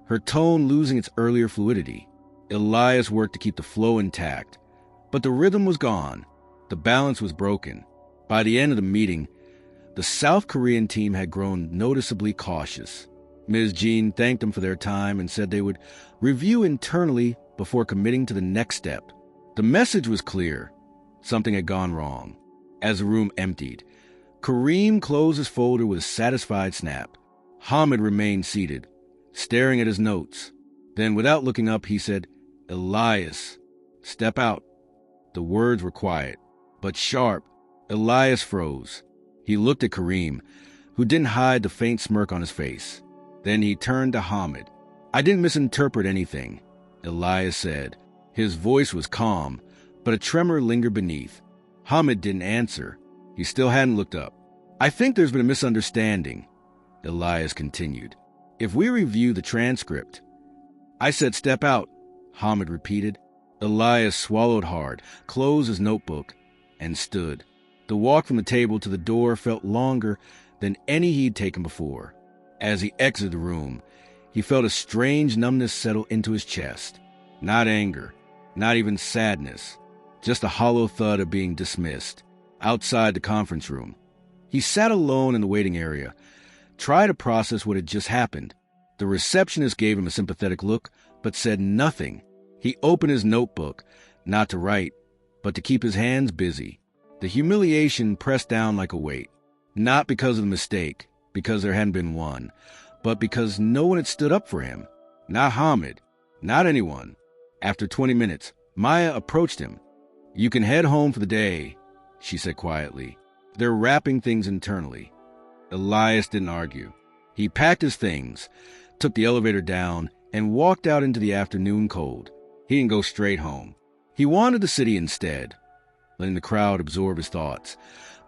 her tone losing its earlier fluidity. Elias worked to keep the flow intact, but the rhythm was gone. The balance was broken. By the end of the meeting, the South Korean team had grown noticeably cautious. Ms. Jean thanked them for their time and said they would review internally before committing to the next step. The message was clear. Something had gone wrong. As the room emptied, Kareem closed his folder with a satisfied snap. Hamid remained seated, staring at his notes. Then, without looking up, he said, "Elias, step out." The words were quiet, but sharp. Elias froze. He looked at Kareem, who didn't hide the faint smirk on his face. Then he turned to Hamid. "I didn't misinterpret anything," Elias said. His voice was calm, but a tremor lingered beneath. Hamid didn't answer. He still hadn't looked up. "I think there's been a misunderstanding," Elias continued. "If we review the transcript—" "I said step out," Hamid repeated. Elias swallowed hard, closed his notebook, and stood. The walk from the table to the door felt longer than any he'd taken before. As he exited the room, he felt a strange numbness settle into his chest. Not anger, not even sadness, just a hollow thud of being dismissed. Outside the conference room, he sat alone in the waiting area, tried to process what had just happened. The receptionist gave him a sympathetic look, but said nothing. He opened his notebook, not to write, but to keep his hands busy. The humiliation pressed down like a weight, not because of the mistake, because there hadn't been one, but because no one had stood up for him. Not Hamid, not anyone. After 20 minutes, Maya approached him. "You can head home for the day," she said quietly. "They're wrapping things internally." Elias didn't argue. He packed his things, took the elevator down, and walked out into the afternoon cold. He didn't go straight home. He wandered the city instead, letting the crowd absorb his thoughts.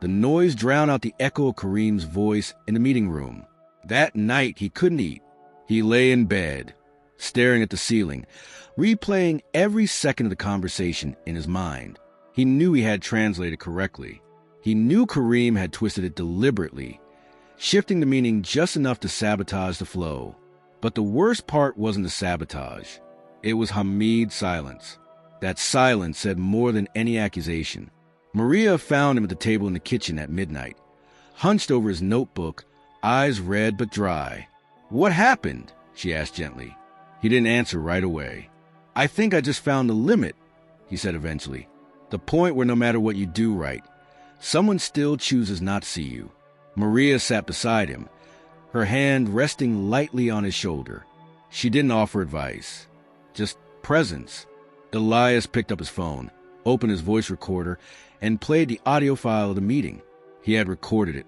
The noise drowned out the echo of Kareem's voice in the meeting room. That night, he couldn't eat. He lay in bed, staring at the ceiling, replaying every second of the conversation in his mind. He knew he had translated correctly. He knew Kareem had twisted it deliberately, shifting the meaning just enough to sabotage the flow. But the worst part wasn't the sabotage. It was Hamid's silence. That silence said more than any accusation. Maria found him at the table in the kitchen at midnight, hunched over his notebook, eyes red but dry. "What happened?" she asked gently. He didn't answer right away. "I think I just found the limit," he said eventually. "The point where no matter what you do right, someone still chooses not to see you." Maria sat beside him, her hand resting lightly on his shoulder. She didn't offer advice, just presence. Elias picked up his phone, opened his voice recorder, and played the audio file of the meeting. He had recorded it.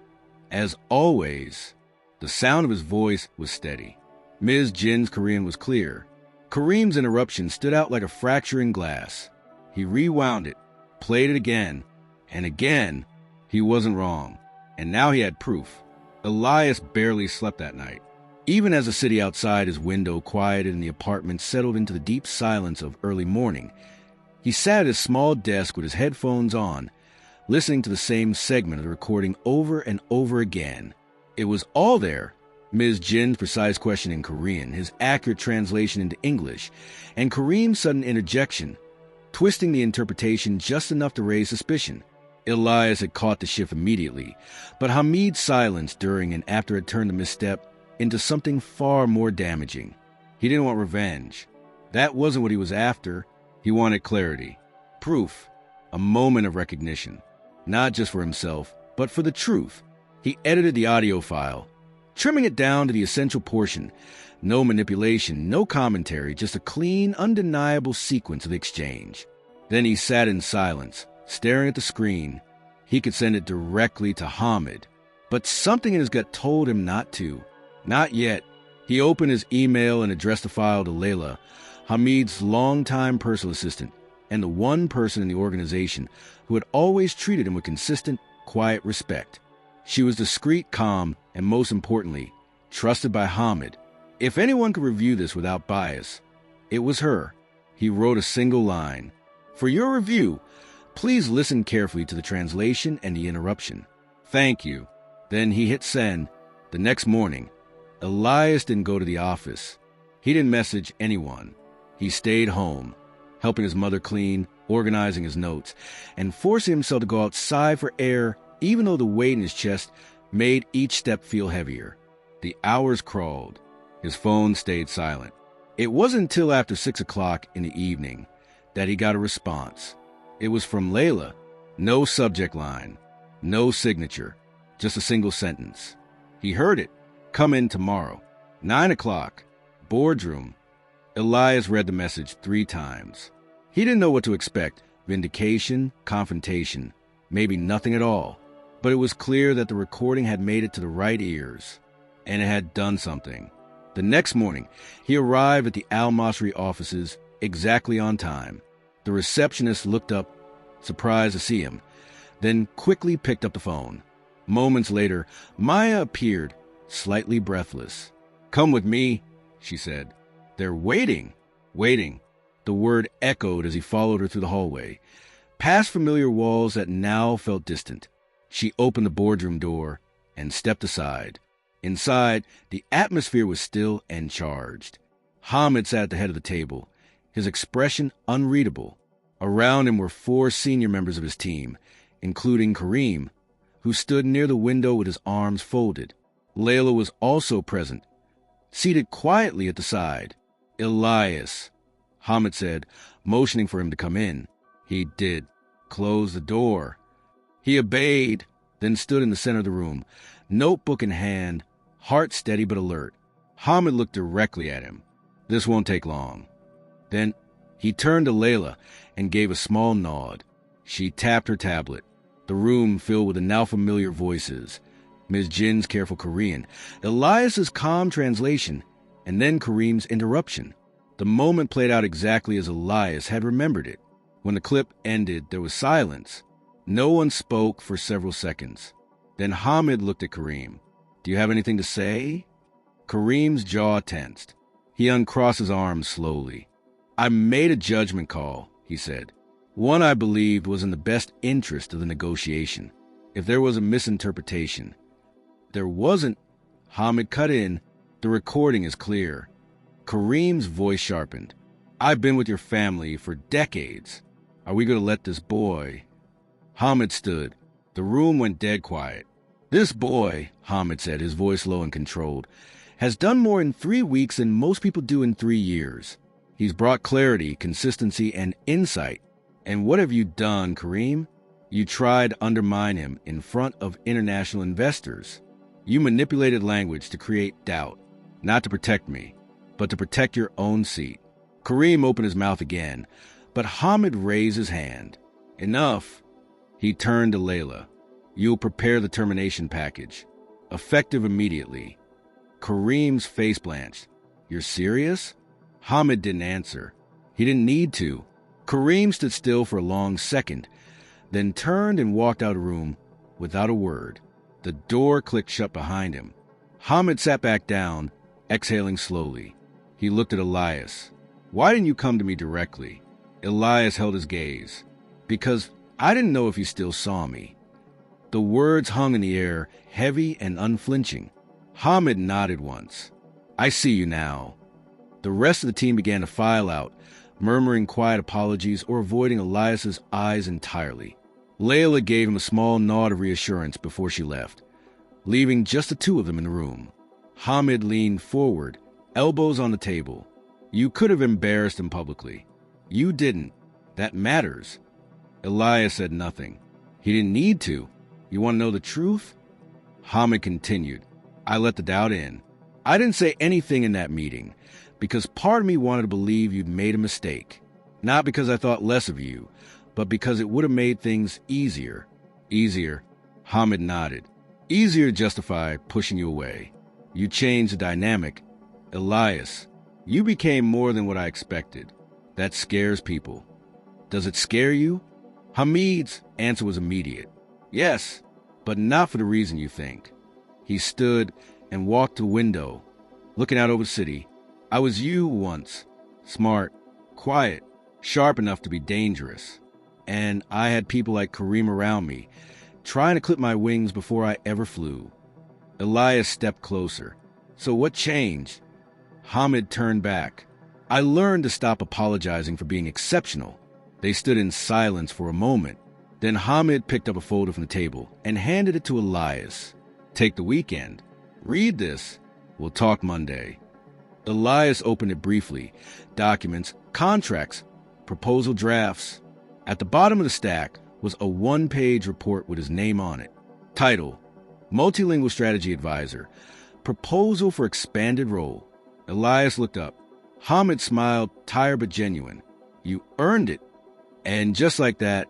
As always, the sound of his voice was steady. Ms. Jin's Korean was clear. Kareem's interruption stood out like a fracturing glass. He rewound it, played it again, and again. He wasn't wrong, and now he had proof. Elias barely slept that night. Even as the city outside his window quieted and the apartment settled into the deep silence of early morning, he sat at his small desk with his headphones on, listening to the same segment of the recording over and over again. It was all there. Ms. Jin's precise question in Korean, his accurate translation into English, and Kareem's sudden interjection, twisting the interpretation just enough to raise suspicion. Elias had caught the shift immediately, but Hamid's silence during and after had turned the misstep into something far more damaging. He didn't want revenge. That wasn't what he was after. He wanted clarity, proof, a moment of recognition, not just for himself, but for the truth. He edited the audio file, trimming it down to the essential portion. No manipulation, no commentary, just a clean, undeniable sequence of exchange. Then he sat in silence, staring at the screen. He could send it directly to Hamid, but something in his gut told him not to. Not yet. He opened his email and addressed the file to Layla, Hamid's longtime personal assistant, and the one person in the organization who had always treated him with consistent, quiet respect. She was discreet, calm, and most importantly, trusted by Hamid. If anyone could review this without bias, it was her. He wrote a single line. "For your review, please listen carefully to the translation and the interruption. Thank you." Then he hit send. The next morning, Elias didn't go to the office. He didn't message anyone. He stayed home, helping his mother clean, organizing his notes, and forcing himself to go outside for air, even though the weight in his chest made each step feel heavier. The hours crawled. His phone stayed silent. It wasn't until after 6 o'clock in the evening that he got a response. It was from Layla. No subject line, no signature, just a single sentence. He heard it. "Come in tomorrow. 9 o'clock. Boardroom." Elias read the message 3 times. He didn't know what to expect. Vindication, confrontation, maybe nothing at all. But it was clear that the recording had made it to the right ears, and it had done something. The next morning, he arrived at the Al-Masri offices exactly on time. The receptionist looked up, surprised to see him, then quickly picked up the phone. Moments later, Maya appeared, slightly breathless. "Come with me," she said. "They're waiting." Waiting. The word echoed as he followed her through the hallway, past familiar walls that now felt distant. She opened the boardroom door and stepped aside. Inside, the atmosphere was still and charged. Hamid sat at the head of the table, his expression unreadable. Around him were 4 senior members of his team, including Kareem, who stood near the window with his arms folded. Layla was also present, seated quietly at the side. "Elias," Hamid said, motioning for him to come in. He did. "Close the door." He obeyed, then stood in the center of the room, notebook in hand, heart steady but alert. Hamid looked directly at him. "This won't take long." Then he turned to Layla and gave a small nod. She tapped her tablet. The room filled with the now familiar voices. Ms. Jin's careful Korean, Elias's calm translation, and then Kareem's interruption. The moment played out exactly as Elias had remembered it. When the clip ended, there was silence. No one spoke for several seconds. Then Hamid looked at Kareem. "Do you have anything to say?" Kareem's jaw tensed. He uncrossed his arms slowly. I made a judgment call, he said. One I believed was in the best interest of the negotiation. If there was a misinterpretation, there wasn't. Hamid cut in. The recording is clear. Kareem's voice sharpened. I've been with your family for decades. Are we going to let this boy? Hamid stood. The room went dead quiet. This boy, Hamid said, his voice low and controlled, has done more in 3 weeks than most people do in 3 years. He's brought clarity, consistency, and insight. And what have you done, Kareem? You tried to undermine him in front of international investors. You manipulated language to create doubt, not to protect me, but to protect your own seat. Kareem opened his mouth again, but Hamid raised his hand. Enough. He turned to Layla. You'll prepare the termination package. Effective immediately. Kareem's face blanched. You're serious? Hamid didn't answer. He didn't need to. Kareem stood still for a long second, then turned and walked out of the room without a word. The door clicked shut behind him. Hamid sat back down, exhaling slowly. He looked at Elias. Why didn't you come to me directly? Elias held his gaze. Because I didn't know if you still saw me. The words hung in the air, heavy and unflinching. Hamid nodded once. I see you now. The rest of the team began to file out, murmuring quiet apologies or avoiding Elias's eyes entirely. Layla gave him a small nod of reassurance before she left, leaving just the two of them in the room. Hamid leaned forward, elbows on the table. You could have embarrassed him publicly. You didn't. That matters. Elias said nothing. He didn't need to. You want to know the truth? Hamid continued. I let the doubt in. I didn't say anything in that meeting because part of me wanted to believe you'd made a mistake. Not because I thought less of you, but because it would have made things easier. Easier. Hamid nodded. Easier to justify pushing you away. You changed the dynamic. Elias, you became more than what I expected. That scares people. Does it scare you? Hamid's answer was immediate. Yes, but not for the reason you think. He stood and walked to the window, looking out over the city. I was you once. Smart, quiet, sharp enough to be dangerous. And I had people like Kareem around me, trying to clip my wings before I ever flew. Elias stepped closer. So what changed? Hamid turned back. I learned to stop apologizing for being exceptional. They stood in silence for a moment. Then Hamid picked up a folder from the table and handed it to Elias. Take the weekend. Read this. We'll talk Monday. Elias opened it briefly. Documents, contracts, proposal drafts. At the bottom of the stack was a 1-page report with his name on it. Title, Multilingual Strategy Advisor. Proposal for expanded role. Elias looked up. Hamid smiled, tired but genuine. You earned it. And just like that,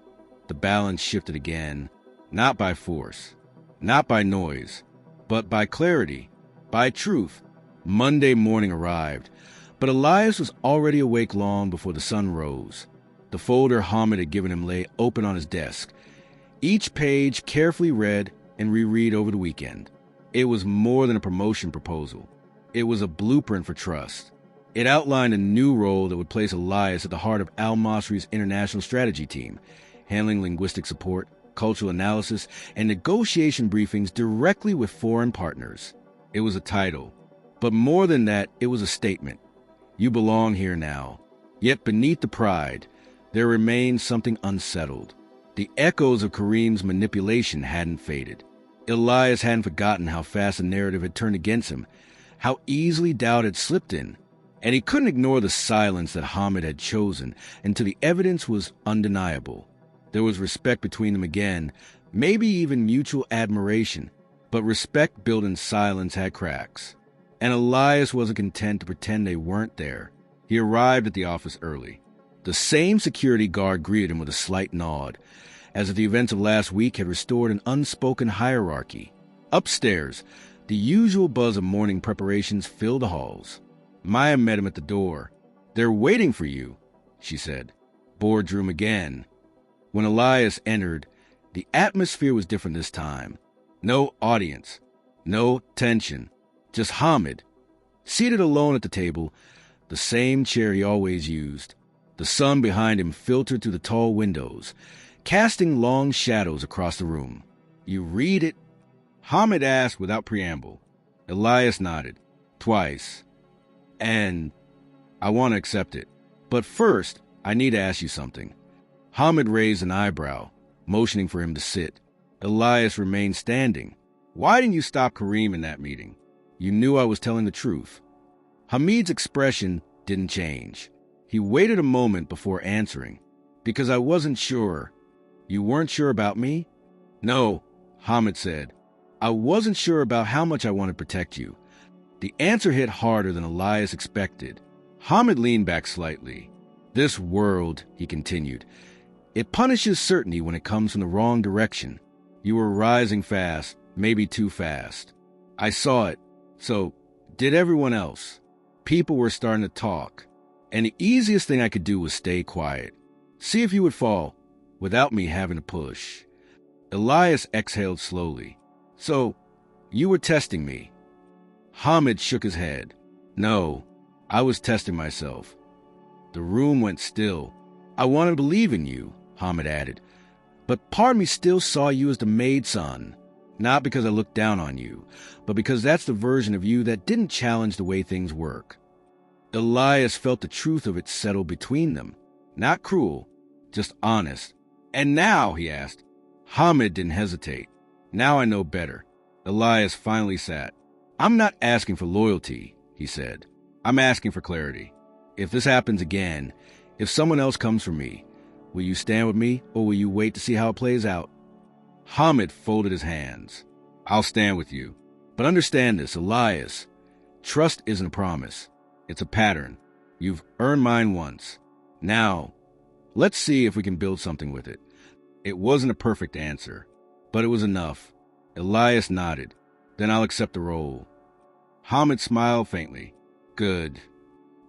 the balance shifted again. Not by force, not by noise, but by clarity, by truth. Monday morning arrived, but Elias was already awake long before the sun rose. The folder Hamid had given him lay open on his desk. Each page carefully read and reread over the weekend. It was more than a promotion proposal. It was a blueprint for trust. It outlined a new role that would place Elias at the heart of Al-Masri's international strategy team, handling linguistic support, cultural analysis, and negotiation briefings directly with foreign partners. It was a title. But more than that, it was a statement. You belong here now. Yet beneath the pride, there remained something unsettled. The echoes of Kareem's manipulation hadn't faded. Elias hadn't forgotten how fast the narrative had turned against him, how easily doubt had slipped in. And he couldn't ignore the silence that Hamid had chosen until the evidence was undeniable. There was respect between them again, maybe even mutual admiration, but respect built in silence had cracks. And Elias wasn't content to pretend they weren't there. He arrived at the office early. The same security guard greeted him with a slight nod, as if the events of last week had restored an unspoken hierarchy. Upstairs, the usual buzz of morning preparations filled the halls. Maya met him at the door. They're waiting for you, she said. Boardroom again. When Elias entered, the atmosphere was different this time. No audience, no tension, just Hamid, seated alone at the table, the same chair he always used. The sun behind him filtered through the tall windows, casting long shadows across the room. "You read it?" Hamid asked without preamble. Elias nodded. "Twice. And I want to accept it. But first, I need to ask you something." Hamid raised an eyebrow, motioning for him to sit. Elias remained standing. "Why didn't you stop Kareem in that meeting? You knew I was telling the truth." Hamid's expression didn't change. He waited a moment before answering. "Because I wasn't sure." "You weren't sure about me?" "No," Hamid said. "I wasn't sure about how much I wanted to protect you." The answer hit harder than Elias expected. Hamid leaned back slightly. "This world," he continued, "it punishes certainty when it comes from the wrong direction. You were rising fast, maybe too fast. I saw it. So did everyone else. People were starting to talk. And the easiest thing I could do was stay quiet. See if you would fall, without me having to push." Elias exhaled slowly. "So, you were testing me?" Hamid shook his head. "No, I was testing myself." The room went still. "I wanted to believe in you," Hamid added. "But part of me still saw you as the Maid'S son. Not because I looked down on you, but because that's the version of you that didn't challenge the way things work." Elias felt the truth of it settle between them. Not cruel, just honest. "And now," he asked. Hamid didn't hesitate. "Now I know better." Elias finally sat. "I'm not asking for loyalty," he said. "I'm asking for clarity. If this happens again, if someone else comes for me, will you stand with me or will you wait to see how it plays out?" Hamid folded his hands. "I'll stand with you. But understand this, Elias. Trust isn't a promise. It's a pattern. You've earned mine once. Now, let's see if we can build something with it." It wasn't a perfect answer, but it was enough. Elias nodded. "Then I'll accept the role." Hamid smiled faintly. "Good."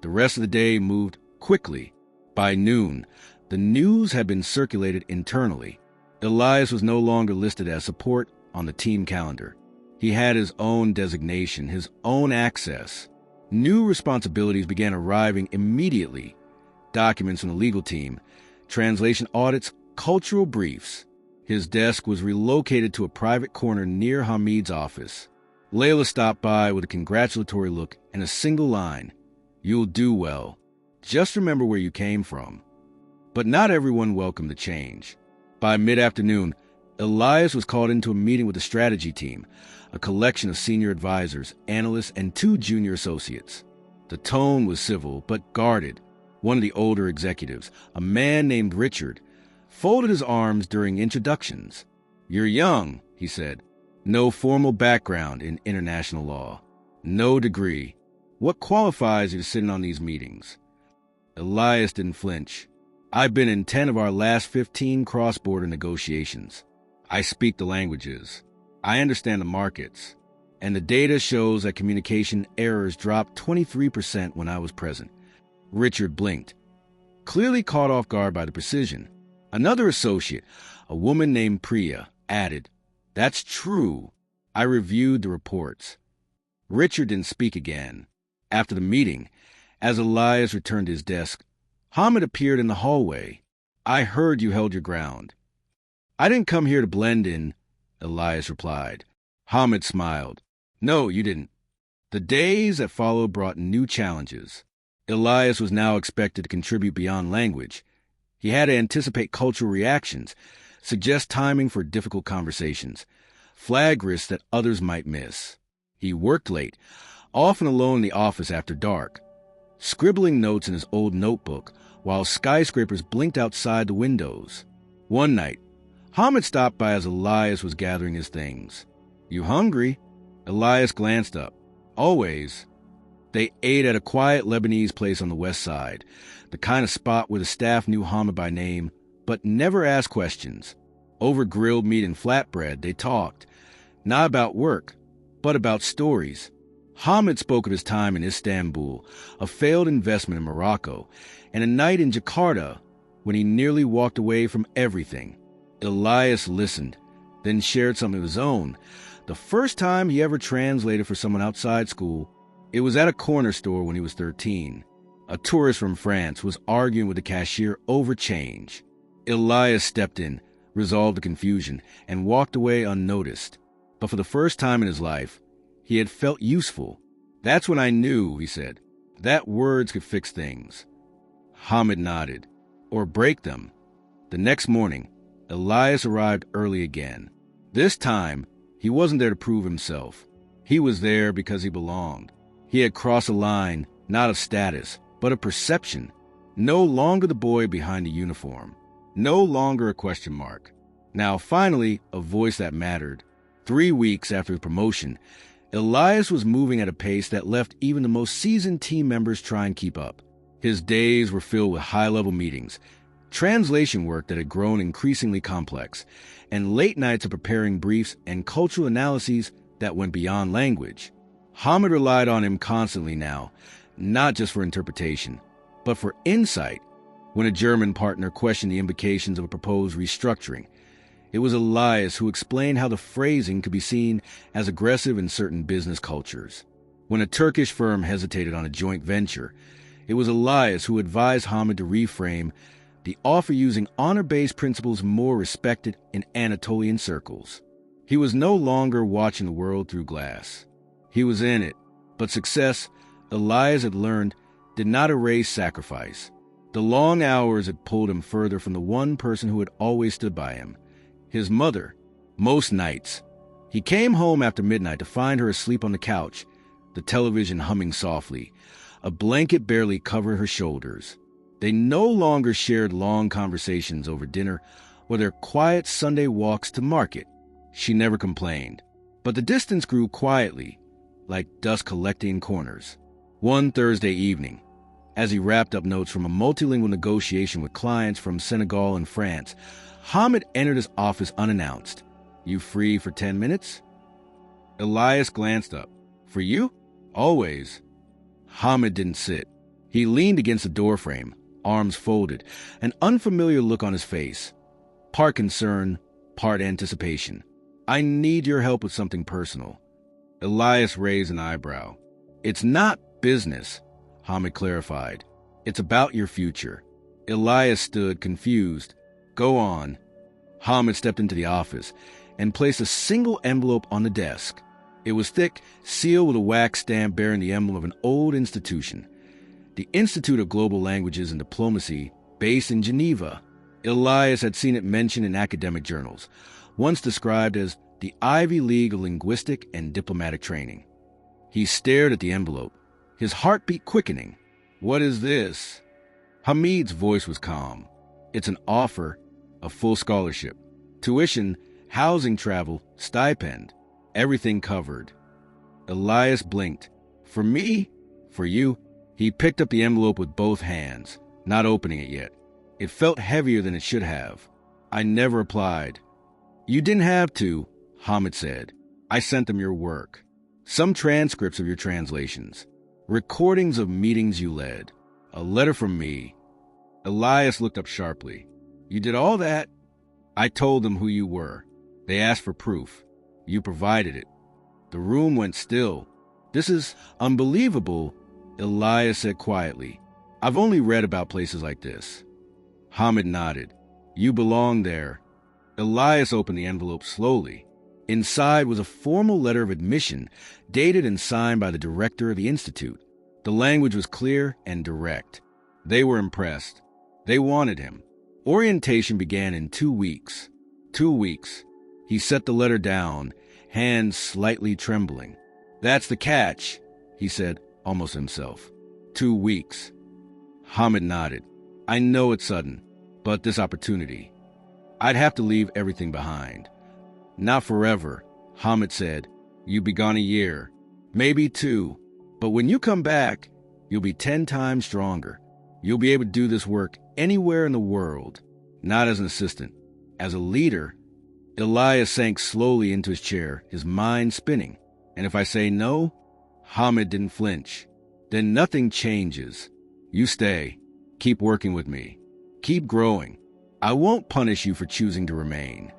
The rest of the day moved quickly. By noon, the news had been circulated internally. Elias was no longer listed as support on the team calendar. He had his own designation, his own access. New responsibilities began arriving immediately. Documents from the legal team, translation audits, cultural briefs. His desk was relocated to a private corner near Hamid's office. Layla stopped by with a congratulatory look and a single line. "You'll do well. Just remember where you came from." But not everyone welcomed the change. By mid-afternoon, Elias was called into a meeting with the strategy team, a collection of senior advisors, analysts, and 2 junior associates. The tone was civil, but guarded. One of the older executives, a man named Richard, folded his arms during introductions. "You're young," he said. "No formal background in international law. No degree. What qualifies you to sit in on these meetings?" Elias didn't flinch. "I've been in 10 of our last 15 cross-border negotiations. I speak the languages. I understand the markets. And the data shows that communication errors dropped 23% when I was present." Richard blinked, clearly caught off guard by the precision. Another associate, a woman named Priya, added, "That's true. I reviewed the reports." Richard didn't speak again. After the meeting, as Elias returned to his desk, Hamid appeared in the hallway. "I heard you held your ground." "I didn't come here to blend in," Elias replied. Hamid smiled. "No, you didn't." The days that followed brought new challenges. Elias was now expected to contribute beyond language. He had to anticipate cultural reactions, suggest timing for difficult conversations, flag risks that others might miss. He worked late, often alone in the office after dark, scribbling notes in his old notebook while skyscrapers blinked outside the windows. One night, Hamid stopped by as Elias was gathering his things. "You hungry?" Elias glanced up. "Always." They ate at a quiet Lebanese place on the west side, the kind of spot where the staff knew Hamid by name, but never asked questions. Over grilled meat and flatbread, they talked, not about work, but about stories. Hamid spoke of his time in Istanbul, a failed investment in Morocco, and a night in Jakarta when he nearly walked away from everything. Elias listened, then shared something of his own. The first time he ever translated for someone outside school, it was at a corner store when he was 13. A tourist from France was arguing with the cashier over change. Elias stepped in, resolved the confusion, and walked away unnoticed. But for the first time in his life, he had felt useful. "That's when I knew," he said, "that words could fix things." Hamid nodded. "Or break them." The next morning, Elias arrived early again. This time, he wasn't there to prove himself. He was there because he belonged. He had crossed a line, not of status, but of perception. No longer the boy behind the uniform. No longer a question mark. Now, finally, a voice that mattered. 3 weeks after his promotion, Elias was moving at a pace that left even the most seasoned team members trying to keep up. His days were filled with high-level meetings, translation work that had grown increasingly complex, and late nights of preparing briefs and cultural analyses that went beyond language. Hamid relied on him constantly now, not just for interpretation, but for insight. When a German partner questioned the implications of a proposed restructuring, it was Elias who explained how the phrasing could be seen as aggressive in certain business cultures. When a Turkish firm hesitated on a joint venture, it was Elias who advised Hamid to reframe the offer using honor-based principles more respected in Anatolian circles. He was no longer watching the world through glass. He was in it, but success, Elias had learned, did not erase sacrifice. The long hours had pulled him further from the one person who had always stood by him, his mother. Most nights, he came home after midnight to find her asleep on the couch, the television humming softly. A blanket barely covered her shoulders. They no longer shared long conversations over dinner or their quiet Sunday walks to market. She never complained. But the distance grew quietly, like dust collecting in corners. One Thursday evening, as he wrapped up notes from a multilingual negotiation with clients from Senegal and France, Hamid entered his office unannounced. "You free for 10 minutes?" Elias glanced up. "For you?" "Always." Hamid didn't sit. He leaned against the doorframe, arms folded, an unfamiliar look on his face. Part concern, part anticipation. "I need your help with something personal." Elias raised an eyebrow. "It's not business," Hamid clarified. "It's about your future." Elias stood, confused. "Go on." Hamid stepped into the office and placed a single envelope on the desk. It was thick, sealed with a wax stamp bearing the emblem of an old institution, the Institute of Global Languages and Diplomacy, based in Geneva. Elias had seen it mentioned in academic journals, once described as the Ivy League of linguistic and diplomatic training. He stared at the envelope, his heartbeat quickening. "What is this?" Hamid's voice was calm. "It's an offer, a full scholarship, tuition, housing, travel, stipend, everything covered." Elias blinked. "For me? For you?" He picked up the envelope with both hands, not opening it yet. It felt heavier than it should have. "I never applied." "You didn't have to," Hamid said. "I sent them your work. Some transcripts of your translations. Recordings of meetings you led. A letter from me." Elias looked up sharply. "You did all that?" "I told them who you were. They asked for proof. You provided it." The room went still. "This is unbelievable," Elias said quietly. "I've only read about places like this." Hamid nodded. "You belong there." Elias opened the envelope slowly. Inside was a formal letter of admission, dated and signed by the director of the institute. The language was clear and direct. They were impressed. They wanted him. Orientation began in 2 weeks. 2 weeks. He set the letter down, hands slightly trembling. "That's the catch," he said, almost himself. 2 weeks. Hamid nodded. "I know it's sudden, but this opportunity. I'd have to leave everything behind." "Not forever," Hamid said. "You'll be gone a year, maybe 2. But when you come back, you'll be 10 times stronger. You'll be able to do this work anywhere in the world, not as an assistant, as a leader." Elias sank slowly into his chair, his mind spinning. "And if I say no?" Hamid didn't flinch. "Then nothing changes. You stay. Keep working with me. Keep growing. I won't punish you for choosing to remain,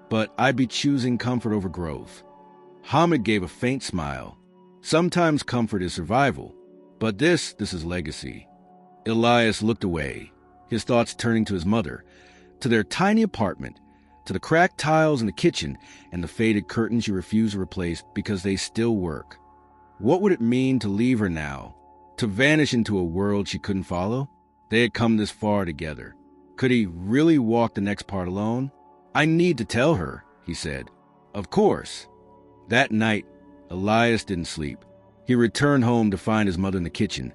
but I'd be choosing comfort over growth." Hamid gave a faint smile. Sometimes comfort is survival, but this is legacy. Elias looked away, his thoughts turning to his mother, to their tiny apartment, to the cracked tiles in the kitchen and the faded curtains she refused to replace because they still work. What would it mean to leave her now, to vanish into a world she couldn't follow? They had come this far together. Could he really walk the next part alone? "I need to tell her," he said. "Of course." That night, Elias didn't sleep. He returned home to find his mother in the kitchen,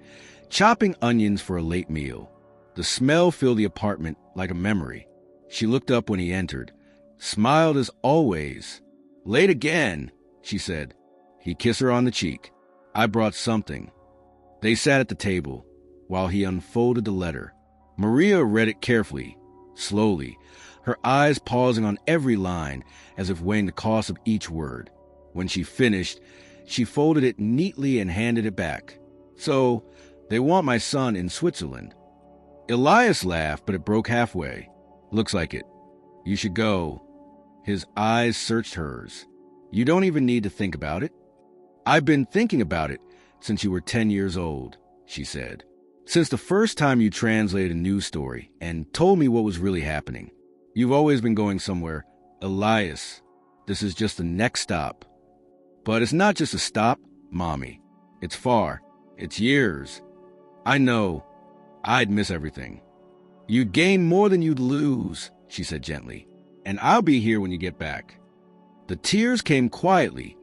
chopping onions for a late meal. The smell filled the apartment like a memory. She looked up when he entered, smiled as always. "Late again," she said. He kissed her on the cheek. "I brought something." They sat at the table while he unfolded the letter. Maria read it carefully, slowly, her eyes pausing on every line as if weighing the cost of each word. When she finished, she folded it neatly and handed it back. "So, they want my son in Switzerland." Elias laughed, but it broke halfway. "Looks like it. You should go." His eyes searched hers. "You don't even need to think about it." "I've been thinking about it since you were 10 years old," she said. "Since the first time you translated a news story and told me what was really happening. You've always been going somewhere. Elias, this is just the next stop." "But it's not just a stop, Mommy. It's far. It's years." "I know. I'd miss everything." "You'd gain more than you'd lose," she said gently. "And I'll be here when you get back." The tears came quietly,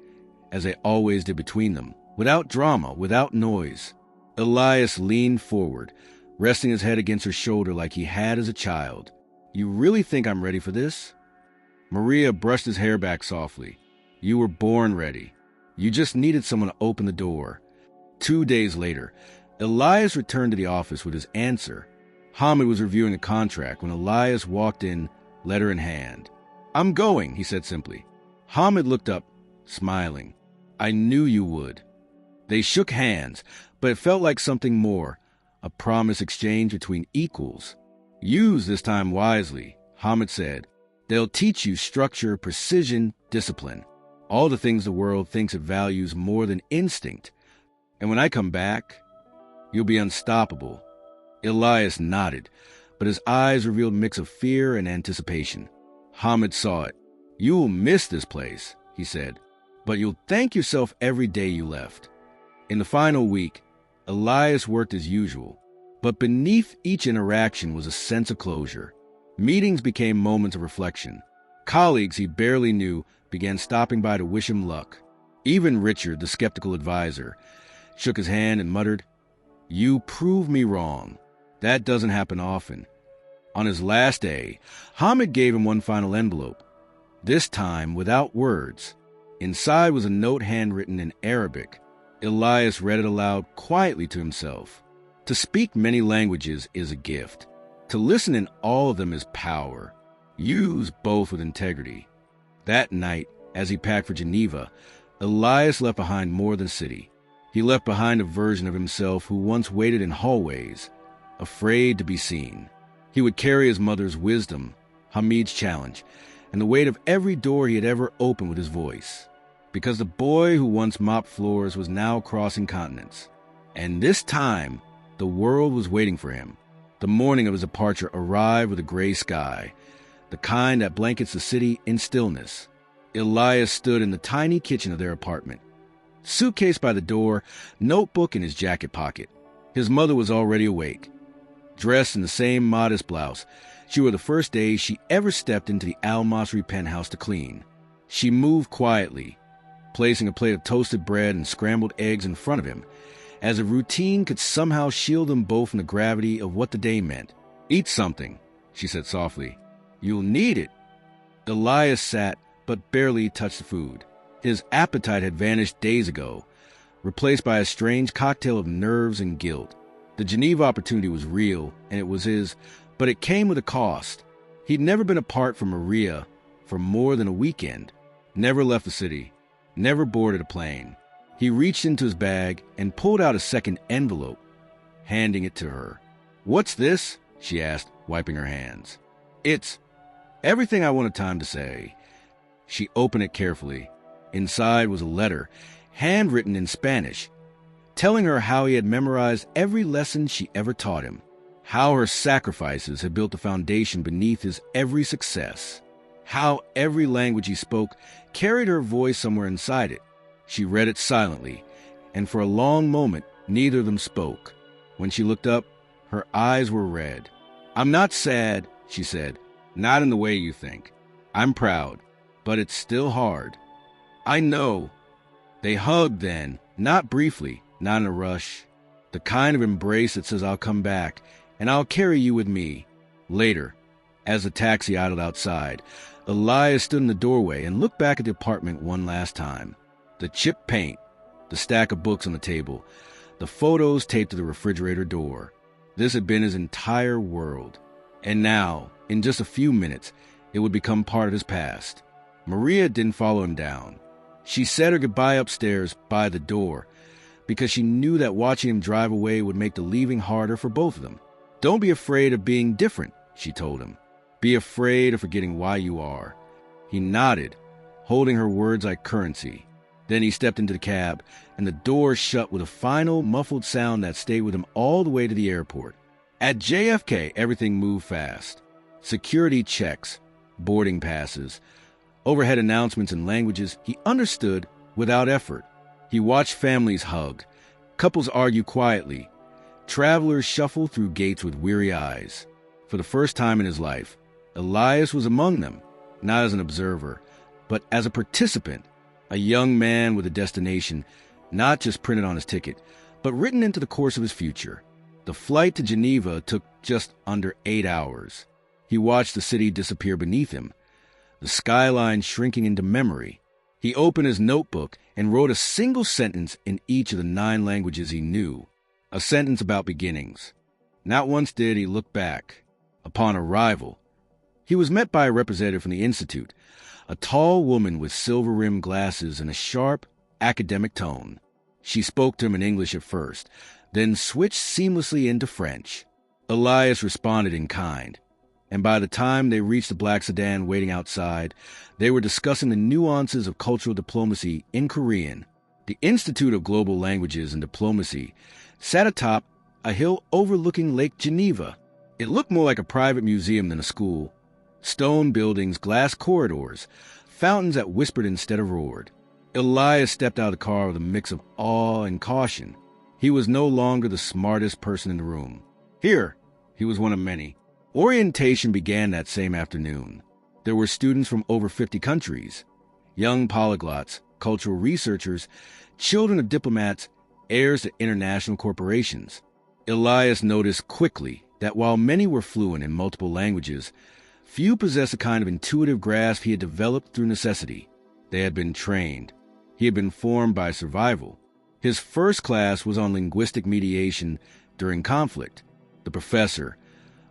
as they always did between them, without drama, without noise. Elias leaned forward, resting his head against her shoulder like he had as a child. "You really think I'm ready for this?" Maria brushed his hair back softly. "You were born ready. You just needed someone to open the door." 2 days later, Elias returned to the office with his answer. Hamid was reviewing a contract when Elias walked in, letter in hand. "I'm going," he said simply. Hamid looked up, smiling. "I knew you would." They shook hands, but it felt like something more, a promise exchanged between equals. "Use this time wisely," Hamid said. "They'll teach you structure, precision, discipline, all the things the world thinks it values more than instinct. And when I come back, you'll be unstoppable." Elias nodded, but his eyes revealed a mix of fear and anticipation. Hamid saw it. "You will miss this place," he said, "but you'll thank yourself every day you left." In the final week, Elias worked as usual, but beneath each interaction was a sense of closure. Meetings became moments of reflection. Colleagues he barely knew began stopping by to wish him luck. Even Richard, the skeptical advisor, shook his hand and muttered, "You prove me wrong. That doesn't happen often." On his last day, Hamid gave him one final envelope, this time without words. Inside was a note handwritten in Arabic. Elias read it aloud quietly to himself. To speak many languages is a gift. To listen in all of them is power. Use both with integrity. That night, as he packed for Geneva, Elias left behind more than a city. He left behind a version of himself who once waited in hallways, afraid to be seen. He would carry his mother's wisdom, Hamid's challenge, and the weight of every door he had ever opened with his voice. Because the boy who once mopped floors was now crossing continents. And this time, the world was waiting for him. The morning of his departure arrived with a gray sky, the kind that blankets the city in stillness. Elias stood in the tiny kitchen of their apartment, suitcase by the door, notebook in his jacket pocket. His mother was already awake. Dressed in the same modest blouse, she wore the first day she ever stepped into the Al-Masri penthouse to clean. She moved quietly, placing a plate of toasted bread and scrambled eggs in front of him, as if routine could somehow shield them both from the gravity of what the day meant. "Eat something," she said softly. "You'll need it." Elias sat, but barely touched the food. His appetite had vanished days ago, replaced by a strange cocktail of nerves and guilt. The Geneva opportunity was real, and it was his, but it came with a cost. He'd never been apart from Maria for more than a weekend, never left the city, never boarded a plane. He reached into his bag and pulled out a second envelope, handing it to her. "What's this?" she asked, wiping her hands. "It's everything I wanted time to say." She opened it carefully. Inside was a letter, handwritten in Spanish. telling her how he had memorized every lesson she ever taught him, how her sacrifices had built the foundation beneath his every success, how every language he spoke carried her voice somewhere inside it. She read it silently, and for a long moment, neither of them spoke. When she looked up, her eyes were red. "I'm not sad," she said. "Not in the way you think. I'm proud, but it's still hard." "I know." They hugged then, not briefly, not in a rush. The kind of embrace that says, "I'll come back, and I'll carry you with me." Later, as the taxi idled outside, Elias stood in the doorway and looked back at the apartment one last time. The chipped paint, the stack of books on the table, the photos taped to the refrigerator door. This had been his entire world. And now, in just a few minutes, it would become part of his past. Maria didn't follow him down. She said her goodbye upstairs by the door, because she knew that watching him drive away would make the leaving harder for both of them. "Don't be afraid of being different," she told him. "Be afraid of forgetting why you are." He nodded, holding her words like currency. Then he stepped into the cab, and the door shut with a final, muffled sound that stayed with him all the way to the airport. At JFK, everything moved fast. Security checks, boarding passes, overhead announcements in languages he understood without effort. He watched families hug, couples argue quietly, travelers shuffle through gates with weary eyes. For the first time in his life, Elias was among them, not as an observer, but as a participant, a young man with a destination, not just printed on his ticket, but written into the course of his future. The flight to Geneva took just under 8 hours. He watched the city disappear beneath him, the skyline shrinking into memory. He opened his notebook and wrote a single sentence in each of the 9 languages he knew, a sentence about beginnings. Not once did he look back. Upon arrival, he was met by a representative from the Institute, a tall woman with silver-rimmed glasses and a sharp, academic tone. She spoke to him in English at first, then switched seamlessly into French. Elias responded in kind, and by the time they reached the black sedan waiting outside, they were discussing the nuances of cultural diplomacy in Korean. The Institute of Global Languages and Diplomacy sat atop a hill overlooking Lake Geneva. It looked more like a private museum than a school. Stone buildings, glass corridors, fountains that whispered instead of roared. Elias stepped out of the car with a mix of awe and caution. He was no longer the smartest person in the room. Here, he was one of many. Orientation began that same afternoon. There were students from over 50 countries, young polyglots, cultural researchers, children of diplomats, heirs to international corporations. Elias noticed quickly that while many were fluent in multiple languages, few possessed a kind of intuitive grasp he had developed through necessity. They had been trained. He had been formed by survival. His first class was on linguistic mediation during conflict. The professor,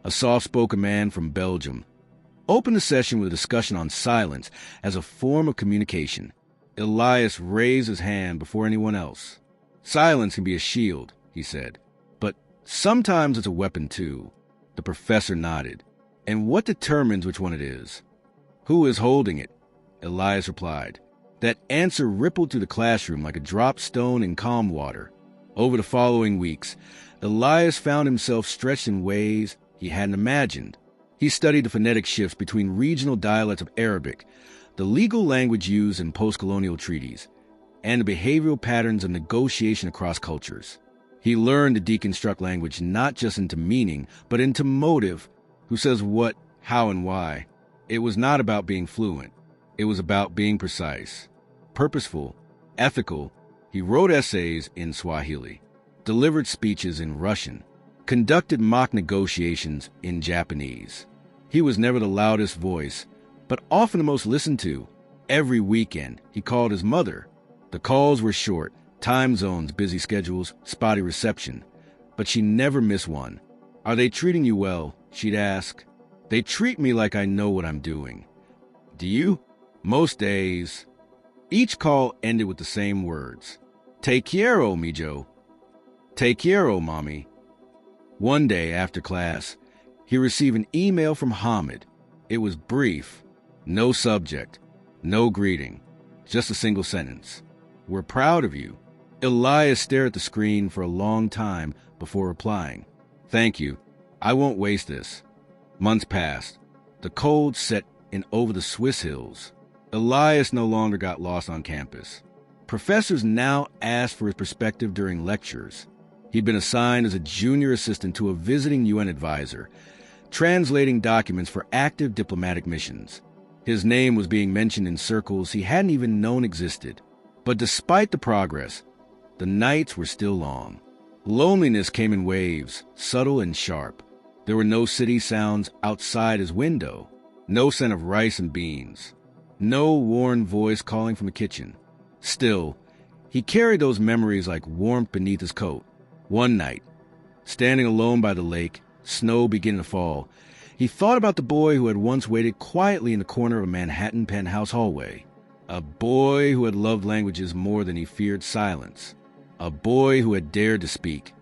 a soft-spoken man from Belgium, opened the session with a discussion on silence as a form of communication. Elias raised his hand before anyone else. "Silence can be a shield," he said, "but sometimes it's a weapon too." The professor nodded. "And what determines which one it is?" "Who is holding it?" Elias replied. That answer rippled through the classroom like a dropped stone in calm water. Over the following weeks, Elias found himself stretched in ways he hadn't imagined. He studied the phonetic shifts between regional dialects of Arabic, the legal language used in post-colonial treaties, and the behavioral patterns of negotiation across cultures. He learned to deconstruct language not just into meaning, but into motive. Who says what, how, and why? It was not about being fluent. It was about being precise, purposeful, ethical. He wrote essays in Swahili, delivered speeches in Russian, conducted mock negotiations in Japanese. He was never the loudest voice, but often the most listened to. Every weekend, he called his mother. The calls were short, time zones, busy schedules, spotty reception, but she never missed one. "Are they treating you well?" she'd ask. "They treat me like I know what I'm doing." "Do you?" "Most days." Each call ended with the same words. "Te quiero, mijo." "Te quiero, mommy." One day after class, he received an email from Hamid. It was brief, no subject, no greeting, just a single sentence. "We're proud of you. Elias stared at the screen for a long time before replying. "Thank you. I won't waste this." Months passed. The cold set in over the Swiss hills. Elias no longer got lost on campus. Professors now asked for his perspective during lectures. He'd been assigned as a junior assistant to a visiting UN advisor, translating documents for active diplomatic missions. His name was being mentioned in circles he hadn't even known existed. But despite the progress, the nights were still long. Loneliness came in waves, subtle and sharp. There were no city sounds outside his window, no scent of rice and beans, no worn voice calling from the kitchen. Still, he carried those memories like warmth beneath his coat. One night, standing alone by the lake, snow beginning to fall, he thought about the boy who had once waited quietly in the corner of a Manhattan penthouse hallway. A boy who had loved languages more than he feared silence. A boy who had dared to speak,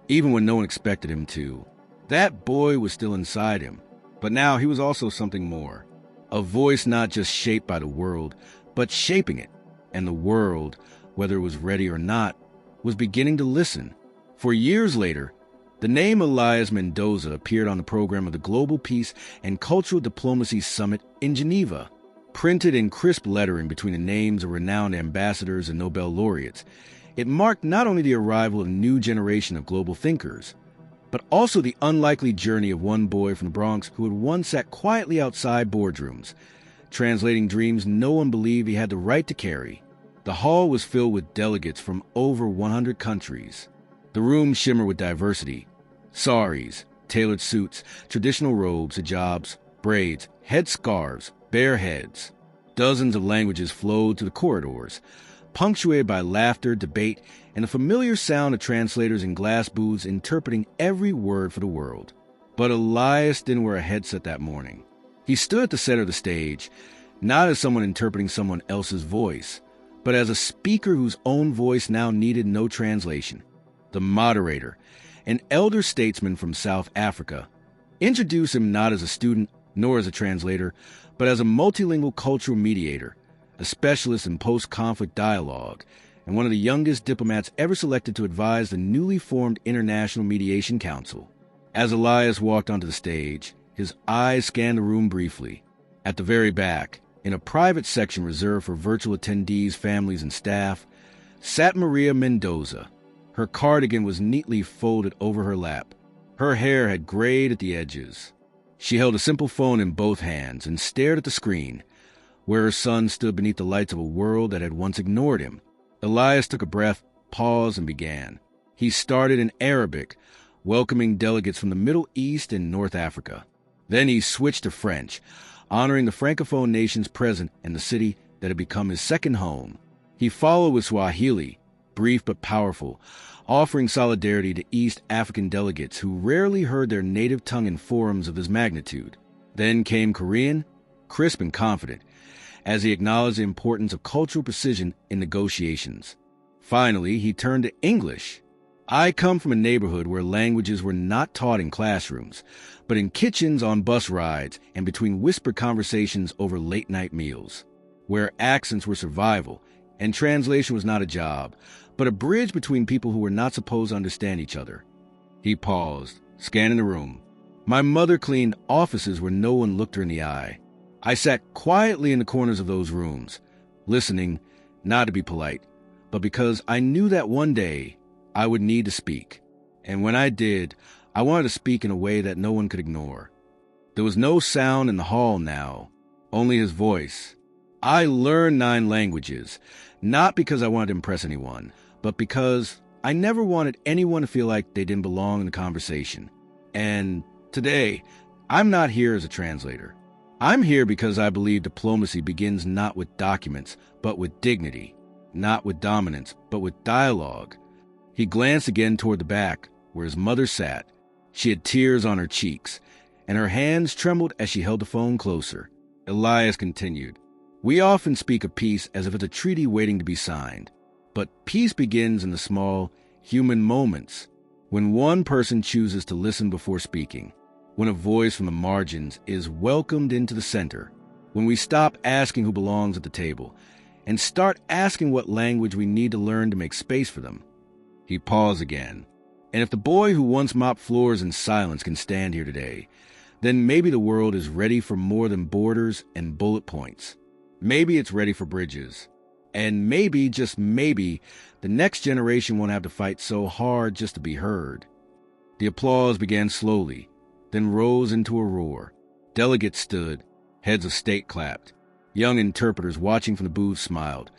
even when no one expected him to. That boy was still inside him, but now he was also something more. A voice not just shaped by the world, but shaping it. And the world, whether it was ready or not, was beginning to listen. For years later, the name Elias Mendoza appeared on the program of the Global Peace and Cultural Diplomacy Summit in Geneva. Printed in crisp lettering between the names of renowned ambassadors and Nobel laureates, it marked not only the arrival of a new generation of global thinkers, but also the unlikely journey of one boy from the Bronx who had once sat quietly outside boardrooms, translating dreams no one believed he had the right to carry. The hall was filled with delegates from over 100 countries. The room shimmered with diversity. Saris, tailored suits, traditional robes, hijabs, braids, headscarves, bare heads. Dozens of languages flowed through the corridors, punctuated by laughter, debate, and the familiar sound of translators in glass booths interpreting every word for the world. But Elias didn't wear a headset that morning. He stood at the center of the stage, not as someone interpreting someone else's voice, but as a speaker whose own voice now needed no translation. The moderator, an elder statesman from South Africa, introduced him not as a student nor as a translator, but as a multilingual cultural mediator, a specialist in post-conflict dialogue, and one of the youngest diplomats ever selected to advise the newly formed International Mediation Council. As Elias walked onto the stage, his eyes scanned the room briefly. At the very back, in a private section reserved for virtual attendees, families, and staff, sat Maria Mendoza. Her cardigan was neatly folded over her lap. Her hair had grayed at the edges. She held a simple phone in both hands and stared at the screen, where her son stood beneath the lights of a world that had once ignored him. Elias took a breath, paused, and began. He started in Arabic, welcoming delegates from the Middle East and North Africa. Then he switched to French, honoring the Francophone nations present in the city that had become his second home. He followed with Swahili, brief but powerful, offering solidarity to East African delegates who rarely heard their native tongue in forums of this magnitude. Then came Korean, crisp and confident, as he acknowledged the importance of cultural precision in negotiations. Finally, he turned to English. I come from a neighborhood where languages were not taught in classrooms, but in kitchens, on bus rides, and between whispered conversations over late-night meals, where accents were survival, and translation was not a job, but a bridge between people who were not supposed to understand each other. He paused, scanning the room. My mother cleaned offices where no one looked her in the eye. I sat quietly in the corners of those rooms, listening, not to be polite, but because I knew that one day I would need to speak. And when I did, I wanted to speak in a way that no one could ignore. There was no sound in the hall now, only his voice. I learned 9 languages, not because I wanted to impress anyone, but because I never wanted anyone to feel like they didn't belong in the conversation. And today, I'm not here as a translator. I'm here because I believe diplomacy begins not with documents, but with dignity, not with dominance, but with dialogue. He glanced again toward the back, where his mother sat. She had tears on her cheeks, and her hands trembled as she held the phone closer. Elias continued, We often speak of peace as if it's a treaty waiting to be signed. But peace begins in the small, human moments, when one person chooses to listen before speaking, when a voice from the margins is welcomed into the center, when we stop asking who belongs at the table and start asking what language we need to learn to make space for them. He paused again. And if the boy who once mopped floors in silence can stand here today, then maybe the world is ready for more than borders and bullet points. Maybe it's ready for bridges. And maybe, just maybe, the next generation won't have to fight so hard just to be heard. The applause began slowly, then rose into a roar. Delegates stood, heads of state clapped. Young interpreters watching from the booth smiled,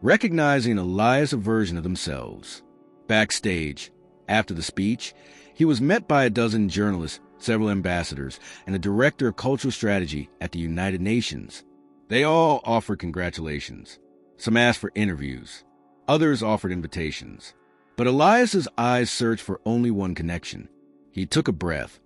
recognizing Elias' version of themselves. Backstage, after the speech, he was met by a dozen journalists, several ambassadors, and the director of cultural strategy at the United Nations. They all offered congratulations. Some asked for interviews. Others offered invitations. But Elias's eyes searched for only one connection. He took a breath,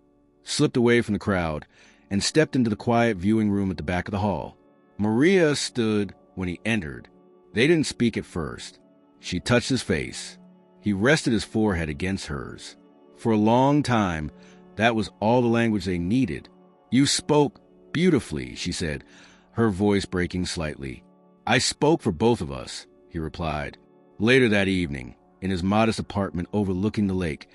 slipped away from the crowd, and stepped into the quiet viewing room at the back of the hall. Maria stood when he entered. They didn't speak at first. She touched his face. He rested his forehead against hers. For a long time, that was all the language they needed. "You spoke beautifully," she said, her voice breaking slightly. "I spoke for both of us," he replied. Later that evening, in his modest apartment overlooking the lake,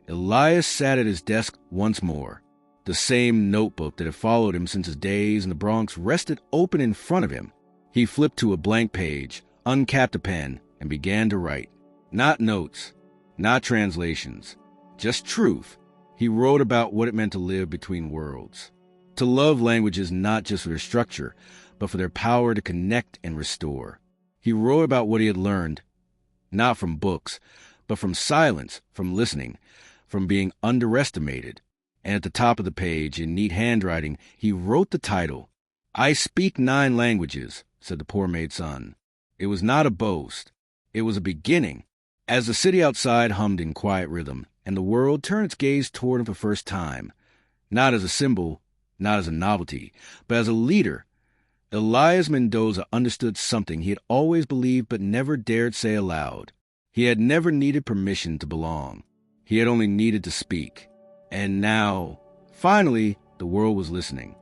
Elias sat at his desk once more. The same notebook that had followed him since his days in the Bronx rested open in front of him. He flipped to a blank page, uncapped a pen, and began to write. Not notes, not translations, just truth. He wrote about what it meant to live between worlds. To love languages not just for their structure, but for their power to connect and restore. He wrote about what he had learned, not from books, but from silence, from listening, from being underestimated. And at the top of the page, in neat handwriting, he wrote the title. "I speak 9 languages," said the poor maid's son. It was not a boast. It was a beginning. As the city outside hummed in quiet rhythm, and the world turned its gaze toward him for the first time, not as a symbol, not as a novelty, but as a leader, Elias Mendoza understood something he had always believed but never dared say aloud. He had never needed permission to belong. He had only needed to speak. And now, finally, the world was listening.